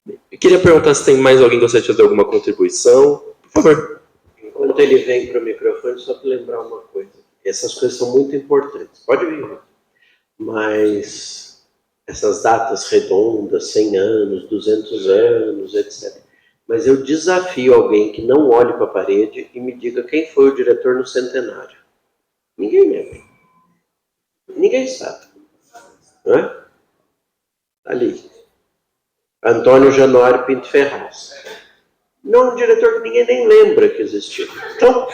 S2: Eu queria perguntar se tem mais alguém que gostaria de fazer alguma contribuição. Por favor.
S3: Enquanto ele vem para o microfone, só para lembrar uma coisa. Essas coisas são muito importantes. Pode vir. Mas essas datas redondas, 100 anos, 200 anos, etc. Mas eu desafio alguém que não olhe para a parede e me diga quem foi o diretor no centenário. Ninguém lembra. Ninguém sabe. Não é? Ali. Antônio Januário Pinto Ferraz. Não é um diretor que ninguém nem lembra que existiu. Então,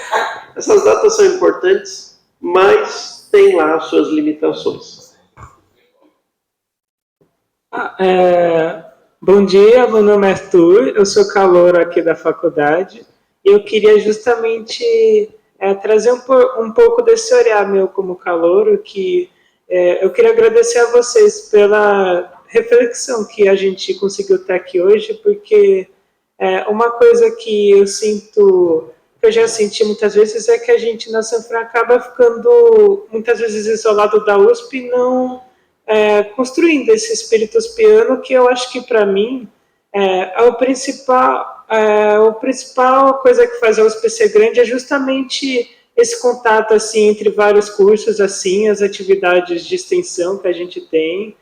S3: essas datas são importantes, mas tem lá as suas limitações.
S7: Bom dia, meu nome é Arthur, eu sou calouro aqui da faculdade e eu queria justamente trazer um pouco desse olhar meu como calouro, que eu queria agradecer a vocês pela reflexão que a gente conseguiu ter aqui hoje, porque uma coisa que eu sinto, que eu já senti muitas vezes, é que a gente na Sanfran acaba ficando muitas vezes isolado da USP e não construindo esse espírito uspiano, que eu acho que para mim a principal coisa que faz a USP ser grande é justamente esse contato assim entre vários cursos, assim, as atividades de extensão que a gente tem.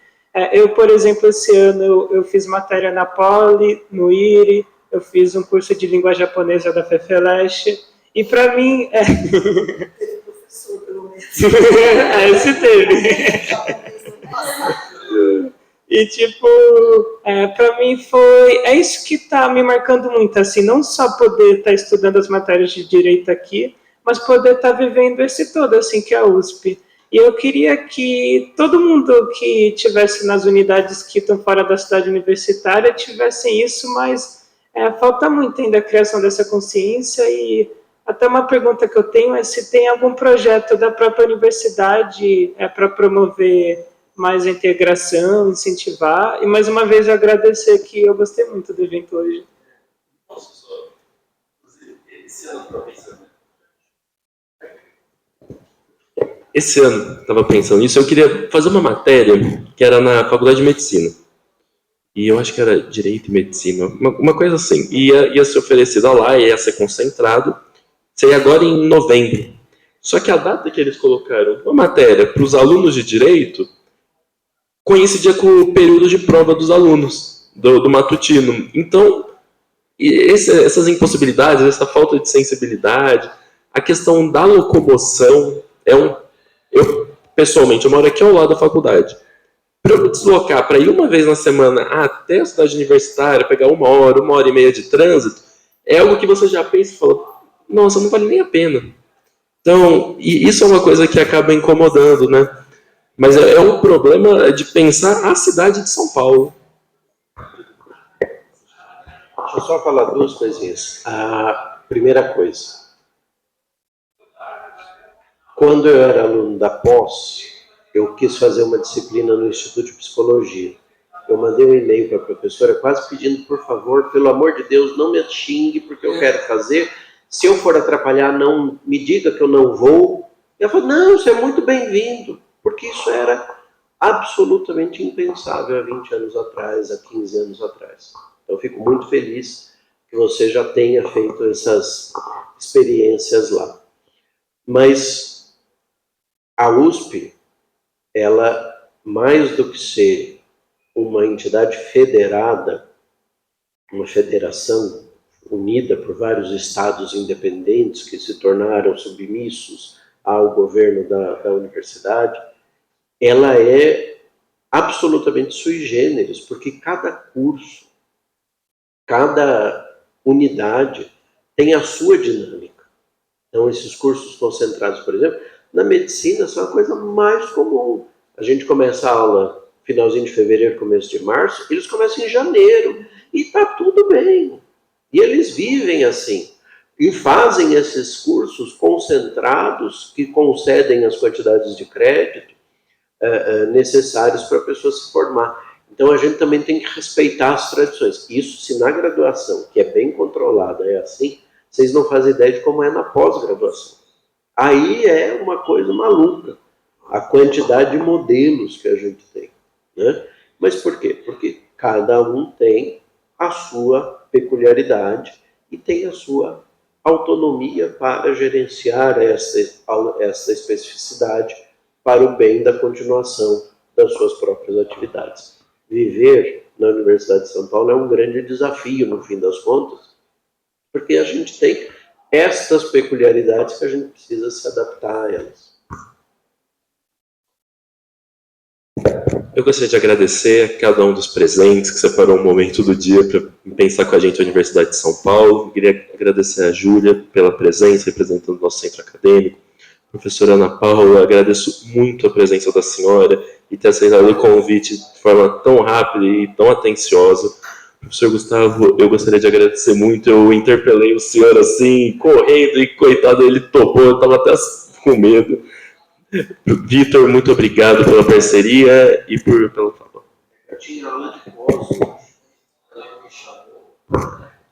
S7: Eu, por exemplo, esse ano eu fiz matéria na Poli, no IRI, eu fiz um curso de língua japonesa da FEFELESH, e para mim... Esse teve. E, tipo, para mim é isso que está me marcando muito, assim, não só poder estar estudando as matérias de direito aqui, mas poder estar vivendo esse todo, assim, que é a USP. E eu queria que todo mundo que estivesse nas unidades que estão fora da cidade universitária tivessem isso, mas falta muito ainda a criação dessa consciência. E até uma pergunta que eu tenho é se tem algum projeto da própria universidade para promover mais a integração, incentivar. E mais uma vez eu agradecer que eu gostei muito do evento hoje.
S2: Esse ano, estava pensando nisso, eu queria fazer uma matéria que era na Faculdade de Medicina. E eu acho que era Direito e Medicina, uma coisa assim. Ia ser oferecida lá, ia ser concentrado. Seria agora em novembro. Só que a data que eles colocaram uma matéria para os alunos de Direito coincidia com o período de prova dos alunos, do matutino. Então, essas impossibilidades, essa falta de sensibilidade, a questão da locomoção, eu, pessoalmente, eu moro aqui ao lado da faculdade. Para eu me deslocar, para ir uma vez na semana até a cidade universitária, pegar uma hora e meia de trânsito, é algo que você já pensa e fala, nossa, não vale nem a pena. Então, e isso é uma coisa que acaba incomodando, né? Mas é um problema de pensar a cidade de São Paulo.
S3: Deixa eu só falar duas coisinhas. A primeira coisa, quando eu era aluno da pós, eu quis fazer uma disciplina no Instituto de Psicologia. Eu mandei um e-mail para a professora quase pedindo, por favor, pelo amor de Deus, não me xingue, porque eu quero fazer. Se eu for atrapalhar, não me diga que eu não vou. E ela falou, não, você é muito bem-vindo, porque isso era absolutamente impensável há 20 anos atrás, há 15 anos atrás. Então, eu fico muito feliz que você já tenha feito essas experiências lá. Mas a USP, ela, mais do que ser uma entidade federada, uma federação unida por vários estados independentes que se tornaram submissos ao governo da universidade, ela é absolutamente sui generis, porque cada curso, cada unidade tem a sua dinâmica. Então, esses cursos concentrados, por exemplo, na medicina são a coisa mais comum. A gente começa a aula finalzinho de fevereiro, começo de março, eles começam em janeiro, e está tudo bem. E eles vivem assim. E fazem esses cursos concentrados que concedem as quantidades de crédito necessários para a pessoa se formar. Então, a gente também tem que respeitar as tradições. Isso, se na graduação, que é bem controlada, é assim, vocês não fazem ideia de como é na pós-graduação. Aí é uma coisa maluca, a quantidade de modelos que a gente tem. Né? Mas por quê? Porque cada um tem a sua peculiaridade e tem a sua autonomia para gerenciar essa especificidade para o bem da continuação das suas próprias atividades. Viver na Universidade de São Paulo é um grande desafio, no fim das contas, porque a gente tem estas peculiaridades que a gente precisa se adaptar a elas.
S2: Eu gostaria de agradecer a cada um dos presentes que separou um momento do dia para pensar com a gente a Universidade de São Paulo. Eu queria agradecer a Júlia pela presença, representando o nosso centro acadêmico. Professora Ana Paula, agradeço muito a presença da senhora e ter aceitado o convite de forma tão rápida e tão atenciosa. Professor Gustavo, eu gostaria de agradecer muito. Eu interpelei o senhor assim, correndo, e coitado, ele topou, eu estava até com medo. Vitor, muito obrigado pela parceria e pelo favor.
S3: Eu tinha aula de pós.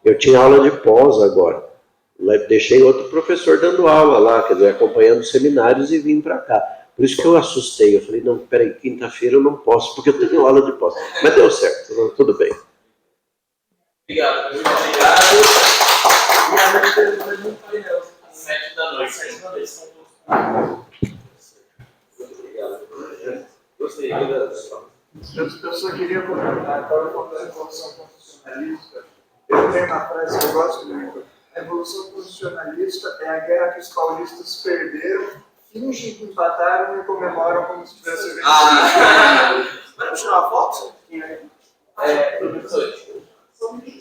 S3: Eu tinha aula de pós agora. Deixei outro professor dando aula lá, quer dizer, acompanhando seminários e vim para cá. Por isso que eu assustei. Eu falei, não, peraí, quinta-feira eu não posso, porque eu tenho aula de pós. Mas deu certo, tudo bem.
S5: Obrigado, muito obrigado. Às 7 da noite.
S6: Eu só queria comentar, estava falando da Revolução Constitucionalista, eu tenho uma frase que eu gosto muito. A Revolução Constitucionalista é a guerra que os paulistas perderam, fingem que empataram e comemoram como se tivesse vencido. Vamos tirar uma foto?
S5: Professor.